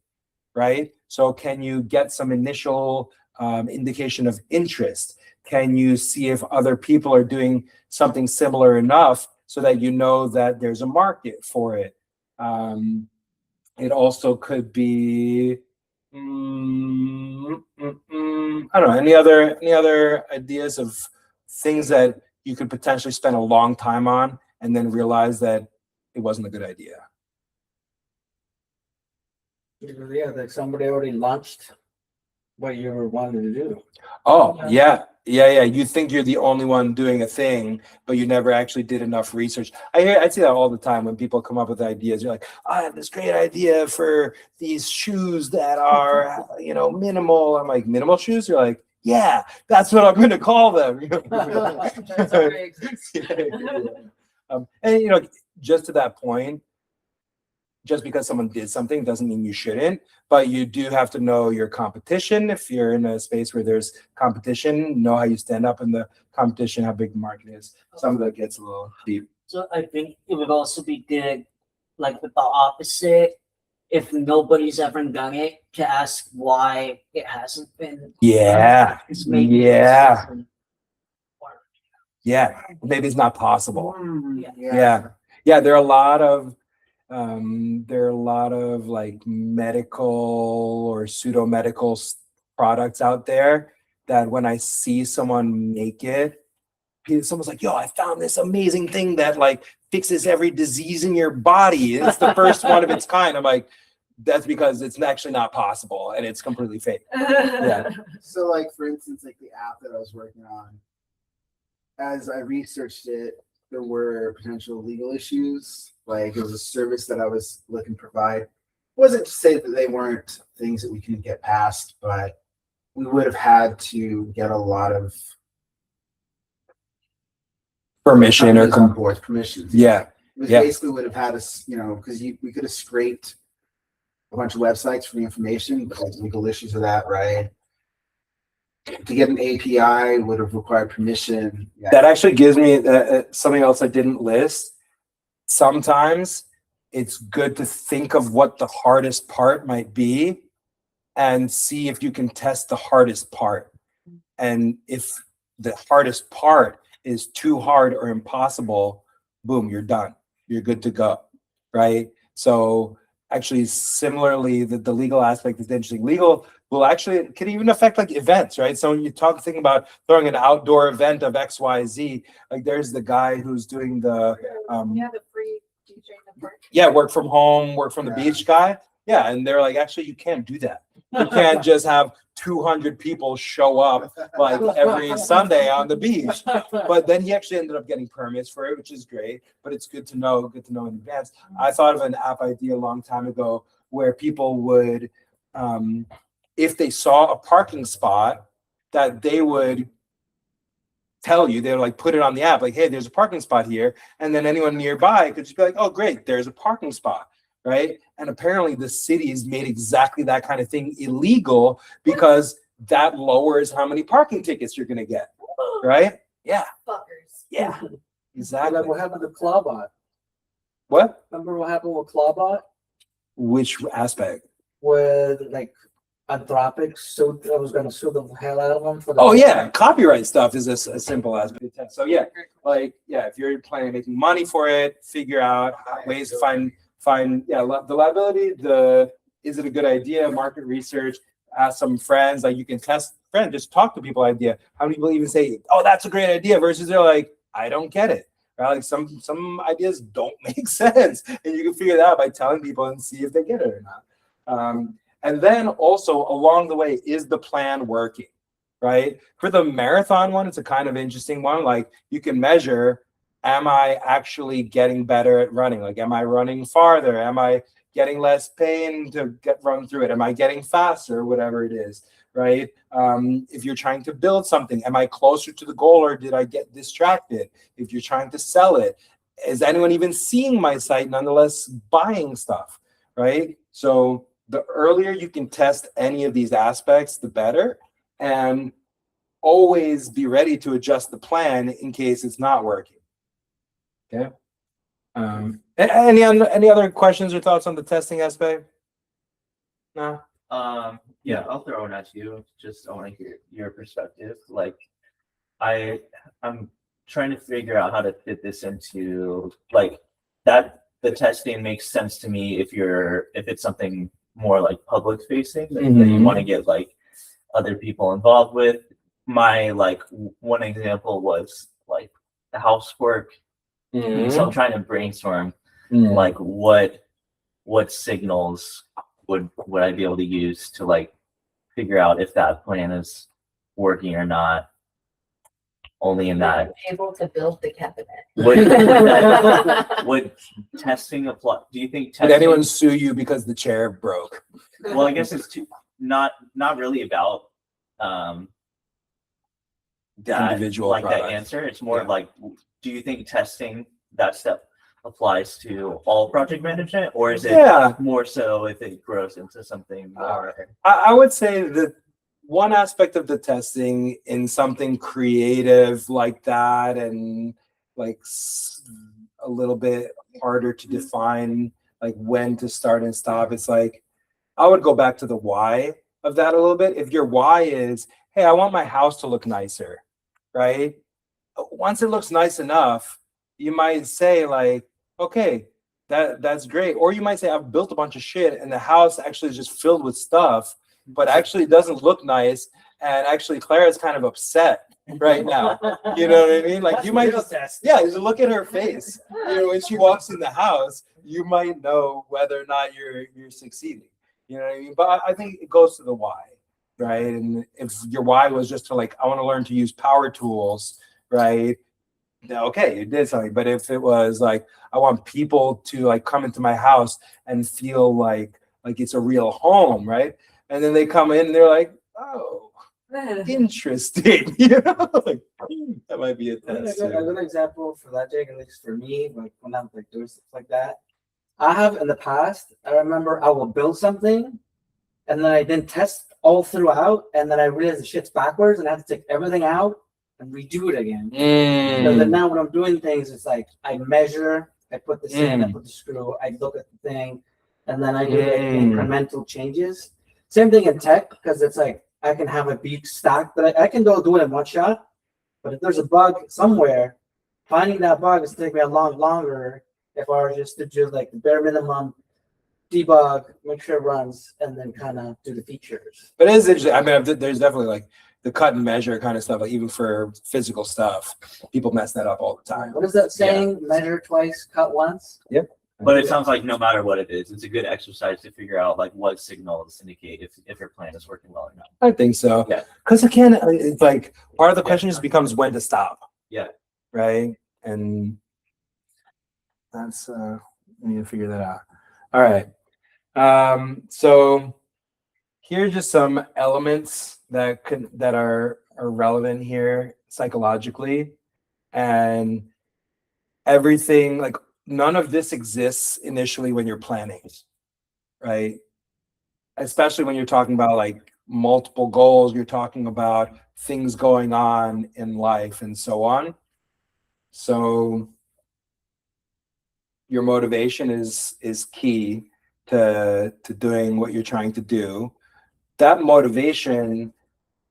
right? So can you get some initial indication of interest? Can you see if other people are doing something similar enough so that you know that there's a market for it? It also could be, I don't know, any other ideas of things that you could potentially spend a long time on and then realize that it wasn't a good idea? Yeah, like somebody already launched what you were wanting to do. Oh, yeah. You think you're the only one doing a thing, but you never actually did enough research. I see that all the time when people come up with ideas. You're like, I have this great idea for these shoes that are, minimal. I'm like, minimal shoes? You're like, yeah, that's what I'm going to call them. That's already exists. And just to that point, just because someone did something doesn't mean you shouldn't, but you do have to know your competition. If you're in a space where there's competition, know how you stand up in the competition, how big the market is. Some of that gets a little deep. So I think it would also be good, like with the opposite, if nobody's ever done it, to ask why it hasn't been. Yeah. 'Cause maybe it Yeah. doesn't work. Yeah. Maybe it's not possible. Yeah. Yeah. There are a lot of like medical or pseudo medical products out there that when I see someone make it, someone's like, yo, I found this amazing thing that like fixes every disease in your body. It's the first one of its kind. I'm like, that's because it's actually not possible and it's completely fake. Yeah. So like, for instance, like the app that I was working on, as I researched it, there were potential legal issues. Like it was a service that I was looking to provide. It wasn't to say that they weren't things that we couldn't get past, but we would have had to get a lot of Permission or on board permissions. yeah. We Yeah. basically would have had us, because we could have scraped a bunch of websites for the information, but like legal issues of that, right? To get an API would have required permission. Yeah. That actually gives me something else I didn't list. Sometimes it's good to think of what the hardest part might be and see if you can test the hardest part. And if the hardest part is too hard or impossible, boom, you're done. You're good to go, right? So actually, similarly, the legal aspect is interesting. Legal will actually, can even affect like events, right? So when you thinking about throwing an outdoor event of XYZ, like there's the guy who's doing the the free DJ in the park. work from home, work from the beach guy. Yeah, and they're like, actually, you can't do that. You can't just have 200 people show up like every Sunday on the beach. But then he actually ended up getting permits for it, which is great. But it's good to know in advance. I thought of an app idea a long time ago where people would, if they saw a parking spot, that they would tell you, they would like put it on the app, like, hey, there's a parking spot here. And then anyone nearby could just be like, oh, great, there's a parking spot, right? And apparently the cities made exactly that kind of thing illegal because that lowers how many parking tickets you're going to get, right? Yeah. Fuckers. Yeah. Exactly. Like what happened to Clawbot? What? Remember what happened with Clawbot? Which aspect? With like Anthropic sued, I was going to sue the hell out of them for the. Oh yeah, copyright stuff is a simple aspect. So yeah, if you're planning on making money for it, figure out ways to find the liability, is it a good idea, market research, ask some friends, like you can test friends, just talk to people idea. How many people even say, oh, that's a great idea, versus they're like, I don't get it. Right? Like some ideas don't make sense. And you can figure that out by telling people and see if they get it or not. And then also along the way, is the plan working? Right? For the marathon one, it's a kind of interesting one. Like you can measure, am I actually getting better at running? Like, am I running farther? Am I getting less pain to run through it? Am I getting faster? Whatever it is, right? If you're trying to build something, am I closer to the goal or did I get distracted? If you're trying to sell it, is anyone even seeing my site, nonetheless buying stuff, right? So the earlier you can test any of these aspects, the better. And always be ready to adjust the plan in case it's not working. Okay. Any other questions or thoughts on the testing aspect? No. Yeah, I'll throw one at you. Just I want to hear your perspective. Like, I'm trying to figure out how to fit this into like that. The testing makes sense to me if it's something more like public facing that you want to get like other people involved with. My like one example was like the housework. So I'm trying to brainstorm like what signals would I be able to use to like figure out if that plan is working or not. Only in that Able to build the cabinet. would testing apply? Do you think Did testing? anyone sue you because the chair broke? Well, I guess it's not really about that Individual like product. that answer. It's more Yeah. like, do you think testing that step applies to all project management, or is it more so if it grows into something more? I would say that one aspect of the testing in something creative like that, and like a little bit harder to define, like when to start and stop. It's like, I would go back to the why of that a little bit. If your why is, hey, I want my house to look nicer, right? Once it looks nice enough, you might say like, okay, that's great. Or you might say, I've built a bunch of shit and the house actually is just filled with stuff, but actually doesn't look nice. And actually Clara's kind of upset right now. You know what I mean? Like you might just, just look at her face. You know, when she walks in the house, you might know whether or not you're succeeding. You know what I mean? But I think it goes to the why, right? And if your why was just to like, I want to learn to use power tools, right? Okay, you did something. But if it was like, I want people to like come into my house and feel like it's a real home, right? And then they come in and they're like, oh, interesting. You know, like, that might be a test. A good example for that, Jake, at least for me, like when I'm like doing stuff like that, I have in the past, I remember I will build something and then I didn't test all throughout, and then I realized the shit's backwards and I have to take everything out and redo it again. So then now when I'm doing things, it's like I measure, I put this in, I put the screw, I look at the thing, and then I do like incremental changes. Same thing in tech, because it's like I can have a big stack that I can do it in one shot, but if there's a bug somewhere, finding that bug is taking me a lot longer if I were just to do like the bare minimum debug, make sure it runs, and then kind of do the features. But it is interesting. I mean, there's definitely like the cut and measure kind of stuff, like even for physical stuff, people mess that up all the time. What is that saying? Measure twice, cut once? Yep. But it sounds like no matter what it is, it's a good exercise to figure out like what signals indicate if your plan is working well or not. I think so. Yeah. Because again, it's like part of the question just becomes when to stop. Yeah. Right. And that's we need to figure that out. All right. So here's just some elements that are relevant here psychologically, and everything, like none of this exists initially when you're planning, right? Especially when you're talking about like multiple goals, you're talking about things going on in life and so on. So your motivation is key to doing what you're trying to do. That motivation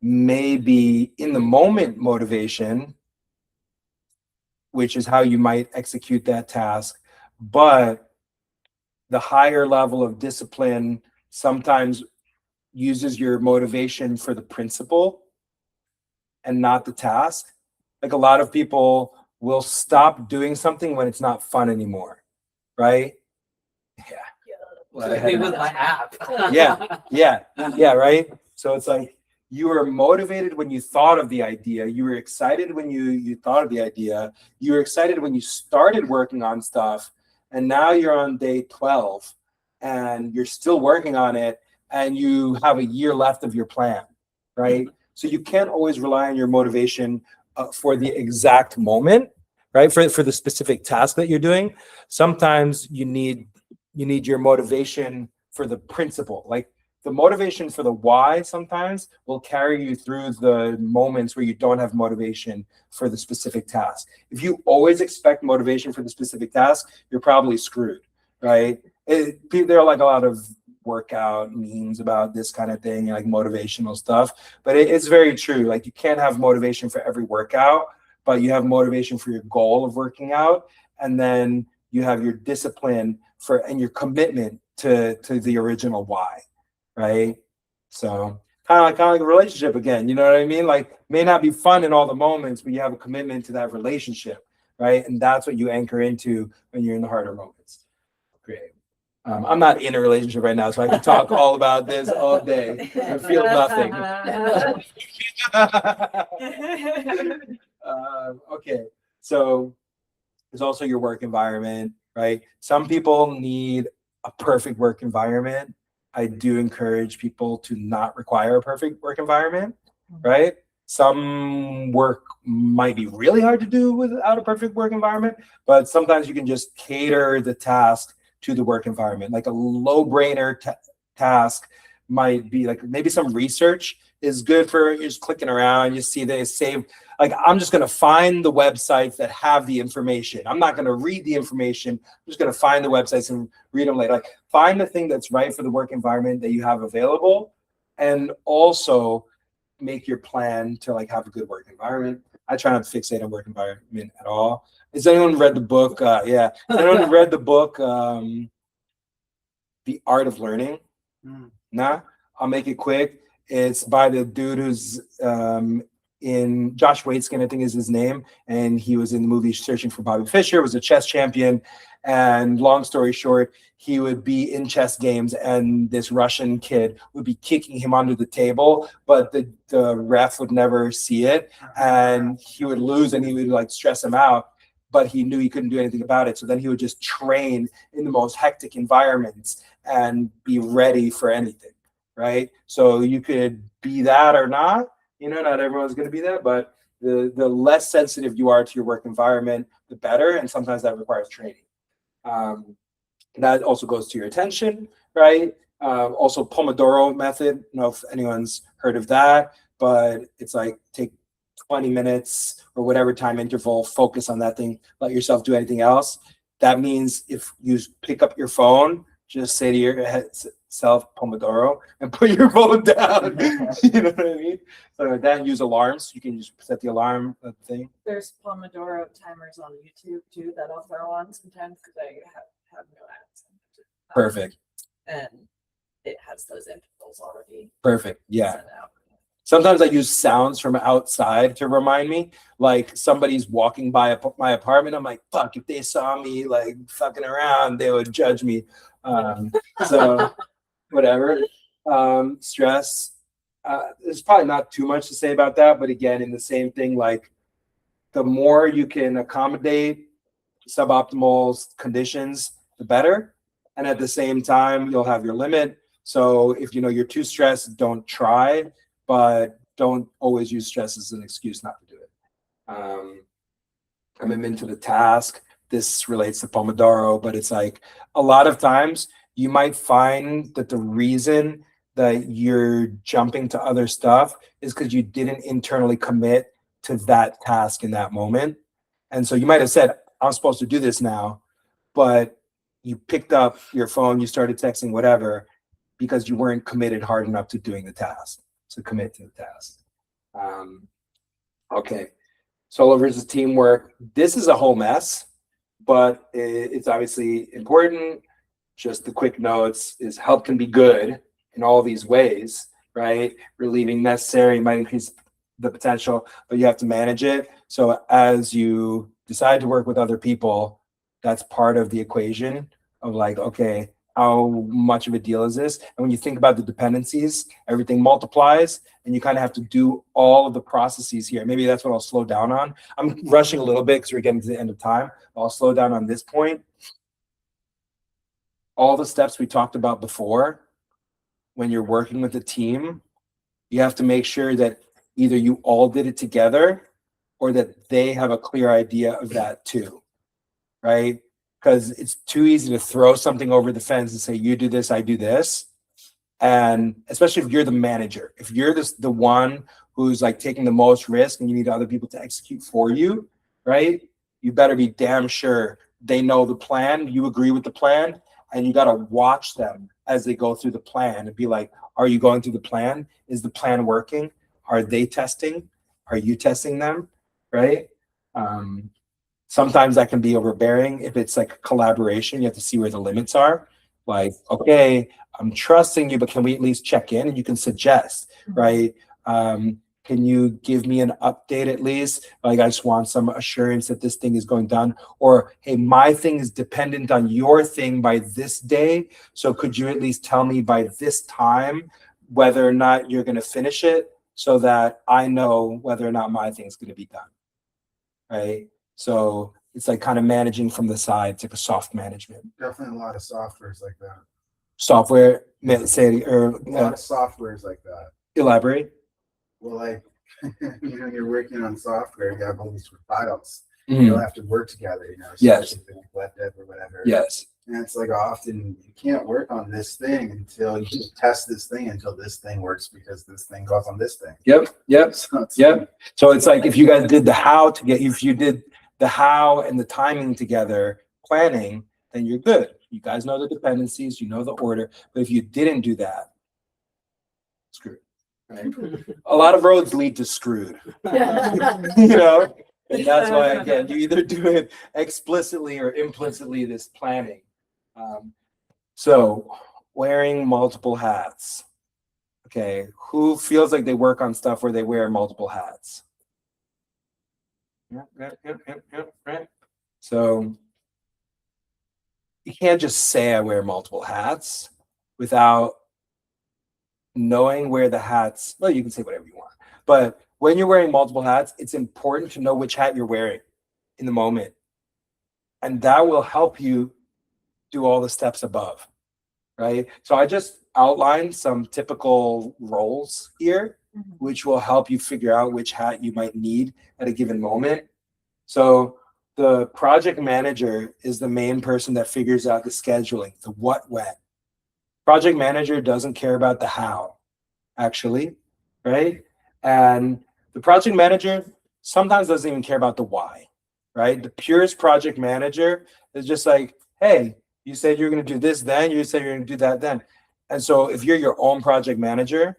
may be in the moment motivation, which is how you might execute that task, but the higher level of discipline sometimes uses your motivation for the principle and not the task. Like a lot of people will stop doing something when it's not fun anymore, right? Yeah. Well, I Maybe had- with my app. yeah, right? So it's like you were motivated when you thought of the idea. You were excited when you thought of the idea. You were excited when you started working on stuff. And now you're on day 12 and you're still working on it and you have a year left of your plan, right? So you can't always rely on your motivation for the exact moment, right? For the specific task that you're doing. Sometimes you need your motivation for the principle. Like the motivation for the why sometimes will carry you through the moments where you don't have motivation for the specific task. If you always expect motivation for the specific task, you're probably screwed, right? There are like a lot of workout memes about this kind of thing, like motivational stuff, but it's very true. Like you can't have motivation for every workout, but you have motivation for your goal of working out, and then you have your discipline and your commitment to the original why, right? So kind of like a relationship again, you know what I mean? Like may not be fun in all the moments, but you have a commitment to that relationship, right? And that's what you anchor into when you're in the harder moments. Great. I'm not in a relationship right now, so I can talk all about this all day and feel nothing. Okay, so there's also your work environment, right? Some people need a perfect work environment. I do encourage people to not require a perfect work environment, right? Some work might be really hard to do without a perfect work environment, but sometimes you can just cater the task to the work environment. Like a low-brainer task might be like maybe some research is good for you're just clicking around, you see they save. Like I'm just going to find the websites that have the information. I'm not going to read the information. I'm just going to find the websites and read them later. Like find the thing that's right for the work environment that you have available, and also make your plan to like have a good work environment. I try not to fixate on work environment at all. Has anyone read the book? Yeah. Has anyone read the book, The Art of Learning? Nah, I'll make it quick. It's by the dude who's in Josh Waitzkin, I think is his name. And he was in the movie Searching for Bobby Fischer, was a chess champion. And long story short, he would be in chess games and this Russian kid would be kicking him under the table, but the ref would never see it. And he would lose and he would like stress him out, but he knew he couldn't do anything about it. So then he would just train in the most hectic environments and be ready for anything, right? So you could be that or not, you know, not everyone's going to be that, but the less sensitive you are to your work environment, the better. And sometimes that requires training. That also goes to your attention, right? Also Pomodoro method. I don't know if anyone's heard of that, but it's like take 20 minutes or whatever time interval, focus on that thing, let yourself do anything else. That means if you pick up your phone, just say to yourself Pomodoro and put your phone down. You know what I mean? So then use alarms. You can just set the alarm thing. There's Pomodoro timers on YouTube too that I'll throw on sometimes because I have no ads. Perfect. And it has those intervals already. Perfect. Yeah. Sent out. Sometimes I use sounds from outside to remind me, like somebody's walking by my apartment. I'm like, fuck, if they saw me like fucking around, they would judge me. So whatever. Stress. There's probably not too much to say about that, but again, in the same thing, like the more you can accommodate suboptimal conditions, the better. And at the same time, you'll have your limit. So if you know you're too stressed, don't try, but don't always use stress as an excuse not to do it. Commitment to the task. This relates to Pomodoro, but it's like a lot of times you might find that the reason that you're jumping to other stuff is because you didn't internally commit to that task in that moment. And so you might have said, I'm supposed to do this now, but you picked up your phone, you started texting, whatever, because you weren't committed hard enough to doing the task. So commit to the task. Okay, solo versus teamwork. This is a whole mess, but it's obviously important. Just the quick notes is help can be good, in all these ways, right? Relieving necessary might increase the potential, but you have to manage it. So as you decide to work with other people, that's part of the equation of like, okay, how much of a deal is this? And when you think about the dependencies, everything multiplies, and you kind of have to do all of the processes here. Maybe that's what I'll slow down on. I'm rushing a little bit because we're getting to the end of time. I'll slow down on this point. All the steps we talked about before, when you're working with a team, you have to make sure that either you all did it together or that they have a clear idea of that too, right? Because it's too easy to throw something over the fence and say, you do this, I do this. And especially if you're the manager, if you're the one who's like taking the most risk and you need other people to execute for you, right? You better be damn sure they know the plan, you agree with the plan, and you got to watch them as they go through the plan and be like, are you going through the plan? Is the plan working? Are they testing? Are you testing them? Right? Sometimes that can be overbearing. If it's like a collaboration, you have to see where the limits are. Like, okay, I'm trusting you, but can we at least check in? And you can suggest, right? Can you give me an update at least? Like, I just want some assurance that this thing is going done. Or, hey, my thing is dependent on your thing by this day. So could you at least tell me by this time whether or not you're going to finish it so that I know whether or not my thing's going to be done, right? So it's like kind of managing from the side. It's like a soft management. Definitely a lot of softwares like that. Software, say, or A lot of softwares like that. elaborate. Well, like, when you're working on software, you have all these files. Mhm. You'll have to work together, Yes. especially with web dev or whatever. Yes. And it's like often you can't work on this thing until you test this thing until this thing works because this thing goes on this thing. Yep. Yep. So it's Yep. So it's like if you guys did the how to get, if you did the how and the timing together, planning, then you're good. You guys know the dependencies, you know the order. But if you didn't do that, screwed. Right? A lot of roads lead to screwed. You know, and that's why again you either do it explicitly or implicitly, this planning. So wearing multiple hats. Okay, who feels like they work on stuff where they wear multiple hats? Right. So you can't just say I wear multiple hats without knowing where the hats, well, you can say whatever you want, but when you're wearing multiple hats, it's important to know which hat you're wearing in the moment. And that will help you do all the steps above, right? So I just outlined some typical roles here, which will help you figure out which hat you might need at a given moment. So the project manager is the main person that figures out the scheduling, the what, when. Project manager doesn't care about the how, actually, right? And the project manager sometimes doesn't even care about the why, right? The purest project manager is just like, hey, you said you're going to do this then, you said you're going to do that then. And so if you're your own project manager,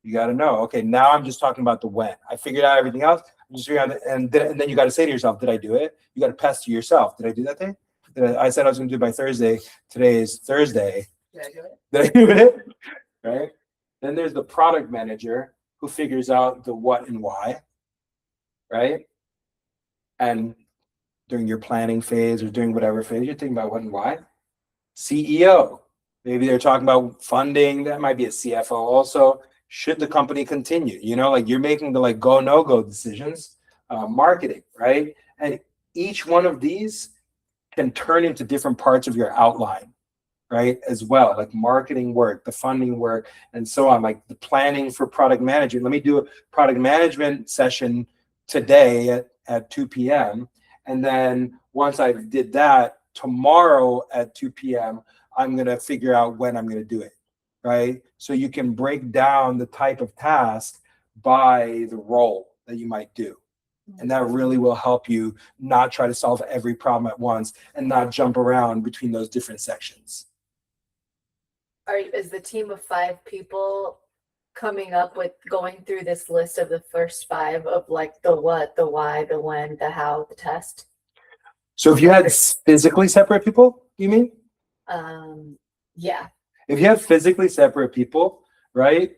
you got to know, okay, now I'm just talking about the when. I figured out everything else. I'm just figuring out, and then you got to say to yourself, did I do it? You got to pester yourself. Did I do that thing? I said I was going to do it by Thursday. Today is Thursday. Did I do it? Did I do it? Right? Then there's the product manager who figures out the what and why, right? And during your planning phase or during whatever phase, you're thinking about what and why. CEO, maybe they're talking about funding. That might be a CFO also. Should the company continue? You know, like you're making the like go, no go decisions. Marketing, right? And each one of these can turn into different parts of your outline, right? As well, like marketing work, the funding work, and so on, like the planning for product management. Let me do a product management session today at 2 p.m. And then once I did that, tomorrow at 2 p.m., I'm going to figure out when I'm going to do it, right? So you can break down the type of task by the role that you might do. And that really will help you not try to solve every problem at once and not jump around between those different sections. Is the team of 5 people coming up with going through this list of the first 5 of like the what, the why, the when, the how, the test? So if you had physically separate people, you mean? Yeah. If you have physically separate people, right,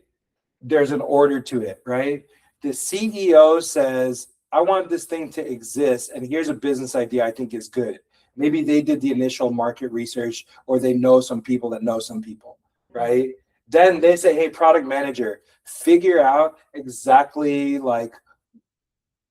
there's an order to it, right? The CEO says, I want this thing to exist, and here's a business idea I think is good. Maybe they did the initial market research, or they know some people that know some people, right? Then they say, hey, product manager, figure out exactly, like,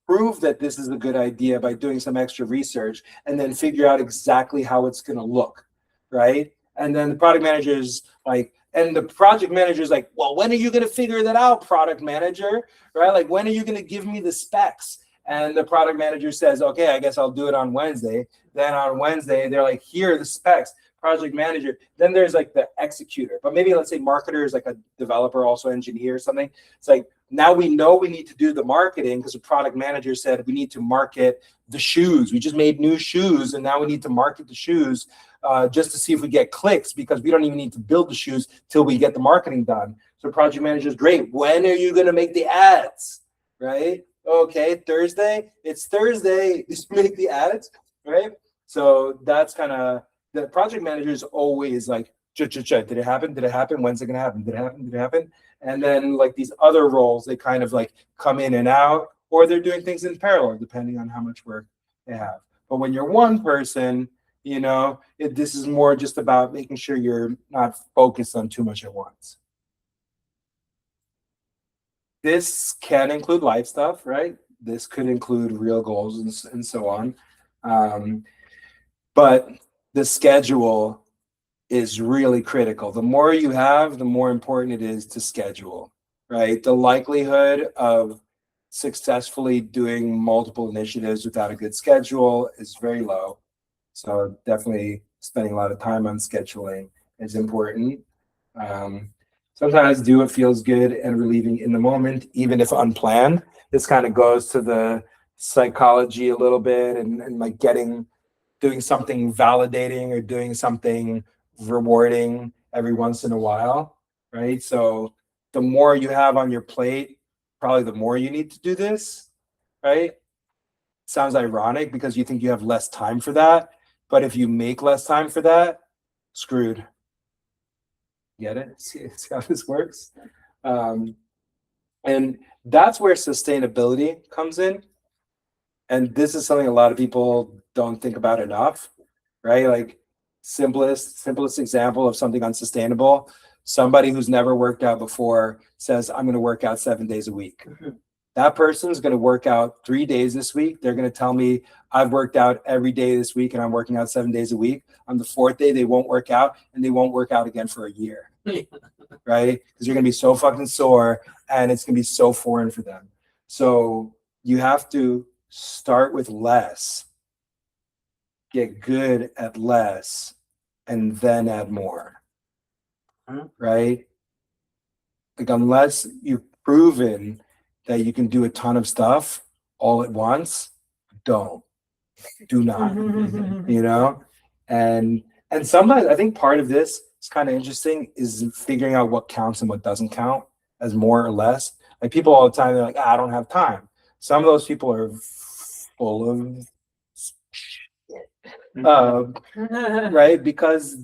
prove that this is a good idea by doing some extra research, and then figure out exactly how it's going to look, right? And then the product manager's like, and the project manager's like, well, when are you going to figure that out, product manager, right? Like, when are you going to give me the specs? And the product manager says, okay, I guess I'll do it on Wednesday. Then on Wednesday, they're like, here are the specs, project manager. Then there's like the executor, but maybe let's say marketer is like a developer, also engineer or something. It's like, now we know we need to do the marketing because the product manager said we need to market the shoes. We just made new shoes, and now we need to market the shoes just to see if we get clicks, because we don't even need to build the shoes till we get the marketing done. So project manager is great. When are you going to make the ads, right? Okay, Thursday. It's Thursday. Just make the ads, right? So that's kind of, the project manager is always like, did it happen? Did it happen? When's it going to happen? Did it happen? Did it happen? And then like these other roles, they kind of like come in and out, or they're doing things in parallel, depending on how much work they have. But when you're one person, you know, this is more just about making sure you're not focused on too much at once. This can include life stuff, right? This could include real goals and so on. But the schedule is really critical. The more you have, the more important it is to schedule, right? The likelihood of successfully doing multiple initiatives without a good schedule is very low. So definitely spending a lot of time on scheduling is important. Sometimes do what feels good and relieving in the moment, even if unplanned. This kind of goes to the psychology a little bit, and like doing something validating or doing something rewarding every once in a while, right? So the more you have on your plate, probably the more you need to do this, right? Sounds ironic because you think you have less time for that, but if you make less time for that, screwed. Get it? See how this works? And that's where sustainability comes in. And this is something a lot of people don't think about enough, right? Like simplest example of something unsustainable. Somebody who's never worked out before says, I'm going to work out 7 days a week. That person's going to work out 3 days this week. They're going to tell me I've worked out every day this week and I'm working out 7 days a week. On the fourth day, they won't work out, and they won't work out again for a year, right? Because you're going to be so fucking sore and it's going to be so foreign for them. So you have to start with less, get good at less, and then add more, right? Like, unless you've proven that you can do a ton of stuff all at once, do not, you know? And sometimes I think part of this is kind of interesting, is figuring out what counts and what doesn't count as more or less. Like, people all the time, they're like, I don't have time. Some of those people are full of right? Because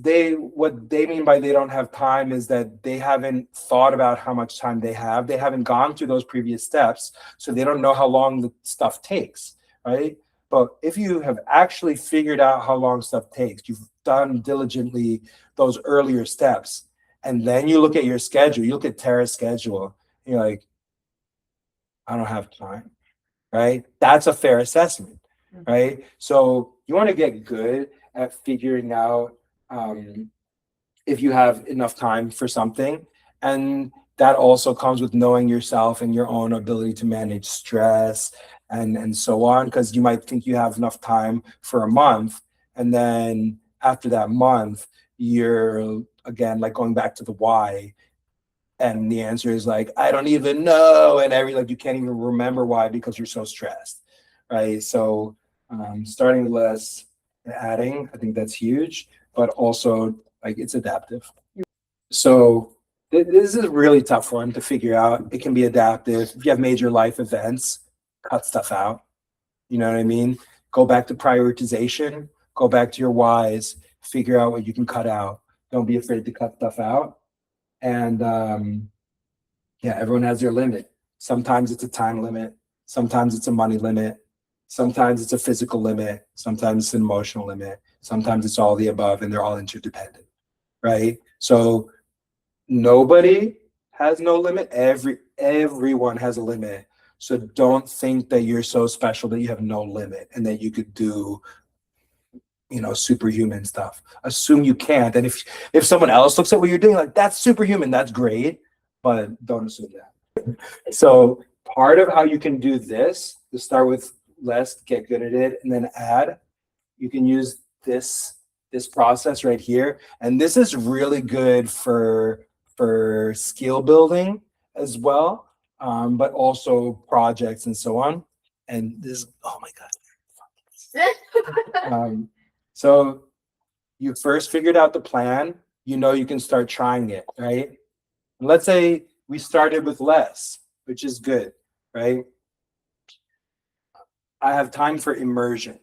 what they mean by they don't have time is that they haven't thought about how much time they have. They haven't gone through those previous steps, so they don't know how long the stuff takes, right? But if you have actually figured out how long stuff takes, you've done diligently those earlier steps, and then you look at your schedule, you look at Tara's schedule, and you're like, I don't have time, right? That's a fair assessment, right? So you want to get good at figuring out if you have enough time for something. And that also comes with knowing yourself and your own ability to manage stress and so on, because you might think you have enough time for a month, and then after that month, you're again like going back to the why. And the answer is like, I don't even know. And like you can't even remember why because you're so stressed, right? So starting with less and adding, I think that's huge, but also like it's adaptive. So this is a really tough one to figure out. It can be adaptive. If you have major life events, cut stuff out. You know what I mean? Go back to prioritization, go back to your whys, figure out what you can cut out. Don't be afraid to cut stuff out. And yeah, everyone has their limit. Sometimes it's a time limit. Sometimes it's a money limit. Sometimes it's a physical limit. Sometimes it's an emotional limit. Sometimes it's all the above, and they're all interdependent, right? So nobody has no limit. Everyone has a limit. So don't think that you're so special that you have no limit and that you could do, superhuman stuff. Assume you can't. And if someone else looks at what you're doing, like, that's superhuman, that's great, but don't assume that. So part of how you can do this, to start with less, get good at it, and then add, you can use this process right here. And this is really good for skill building as well, but also projects and so on. And this, oh my God. So you first figured out the plan, you can start trying it, right? And let's say we started with less, which is good, right? I have time for immersion.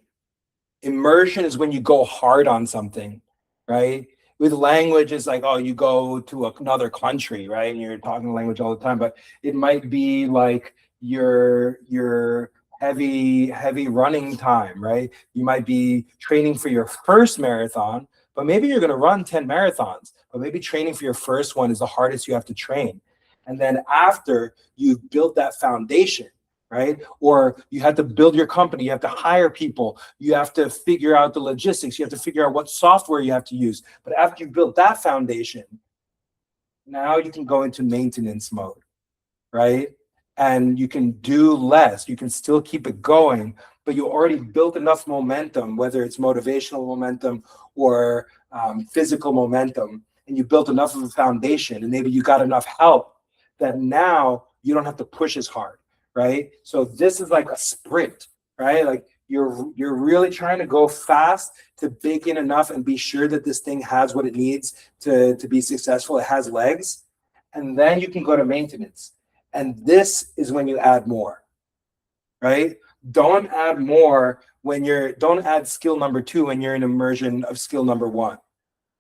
Immersion is when you go hard on something, right? With language, it's like, oh, you go to another country, right? And you're talking language all the time, but it might be like your heavy running time, right? You might be training for your first marathon, but maybe you're going to run 10 marathons, but maybe training for your first one is the hardest you have to train. And then after you've built that foundation, right? Or you have to build your company, you have to hire people, you have to figure out the logistics, you have to figure out what software you have to use. But after you've built that foundation, now you can go into maintenance mode, right? And you can do less, you can still keep it going, but you already built enough momentum, whether it's motivational momentum or physical momentum, and you built enough of a foundation, and maybe you got enough help that now you don't have to push as hard. Right? So this is like a sprint, right? Like you're really trying to go fast to bake in enough and be sure that this thing has what it needs to be successful. It has legs. And then you can go to maintenance. And this is when you add more, right? Don't add more don't add skill number 2 when you're in immersion of skill number 1,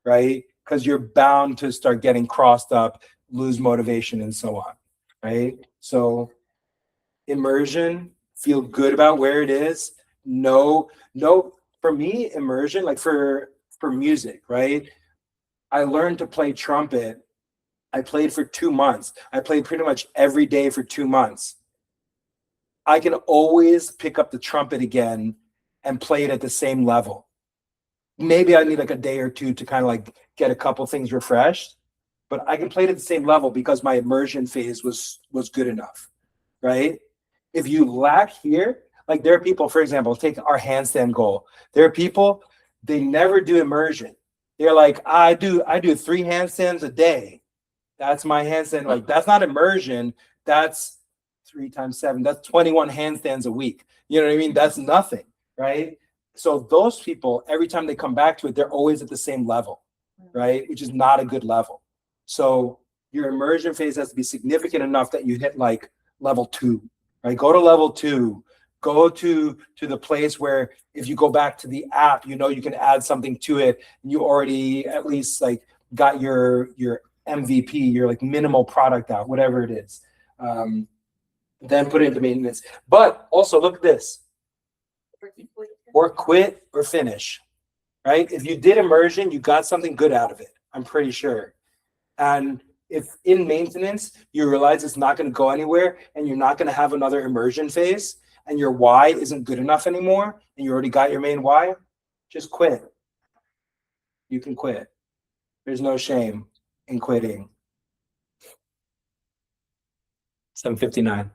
right? Because you're bound to start getting crossed up, lose motivation, and so on, right? So immersion, feel good about where it is. No, for me, immersion, like for music, right? I learned to play trumpet. I played for 2 months. I played pretty much every day for 2 months. I can always pick up the trumpet again and play it at the same level. Maybe I need like a day or two to kind of like get a couple things refreshed, but I can play it at the same level because my immersion phase was good enough, right? If you lack here, like there are people, for example, take our handstand goal. There are people, they never do immersion. They're like, I do 3 handstands a day. That's my handstand. Like, that's not immersion. That's 3 times 7. That's 21 handstands a week. You know what I mean? That's nothing, right? So those people, every time they come back to it, they're always at the same level, right? Which is not a good level. So your immersion phase has to be significant enough that you hit like level 2. Right, go to level 2, go to the place where if you go back to the app, you can add something to it. And you already at least like got your MVP, your like minimal product out, whatever it is. Then put it into maintenance. But also look at this, or quit or finish, right? If you did immersion, you got something good out of it, I'm pretty sure. And if in maintenance, you realize it's not going to go anywhere and you're not going to have another immersion phase and your why isn't good enough anymore and you already got your main why, just quit. You can quit. There's no shame in quitting. 7:59.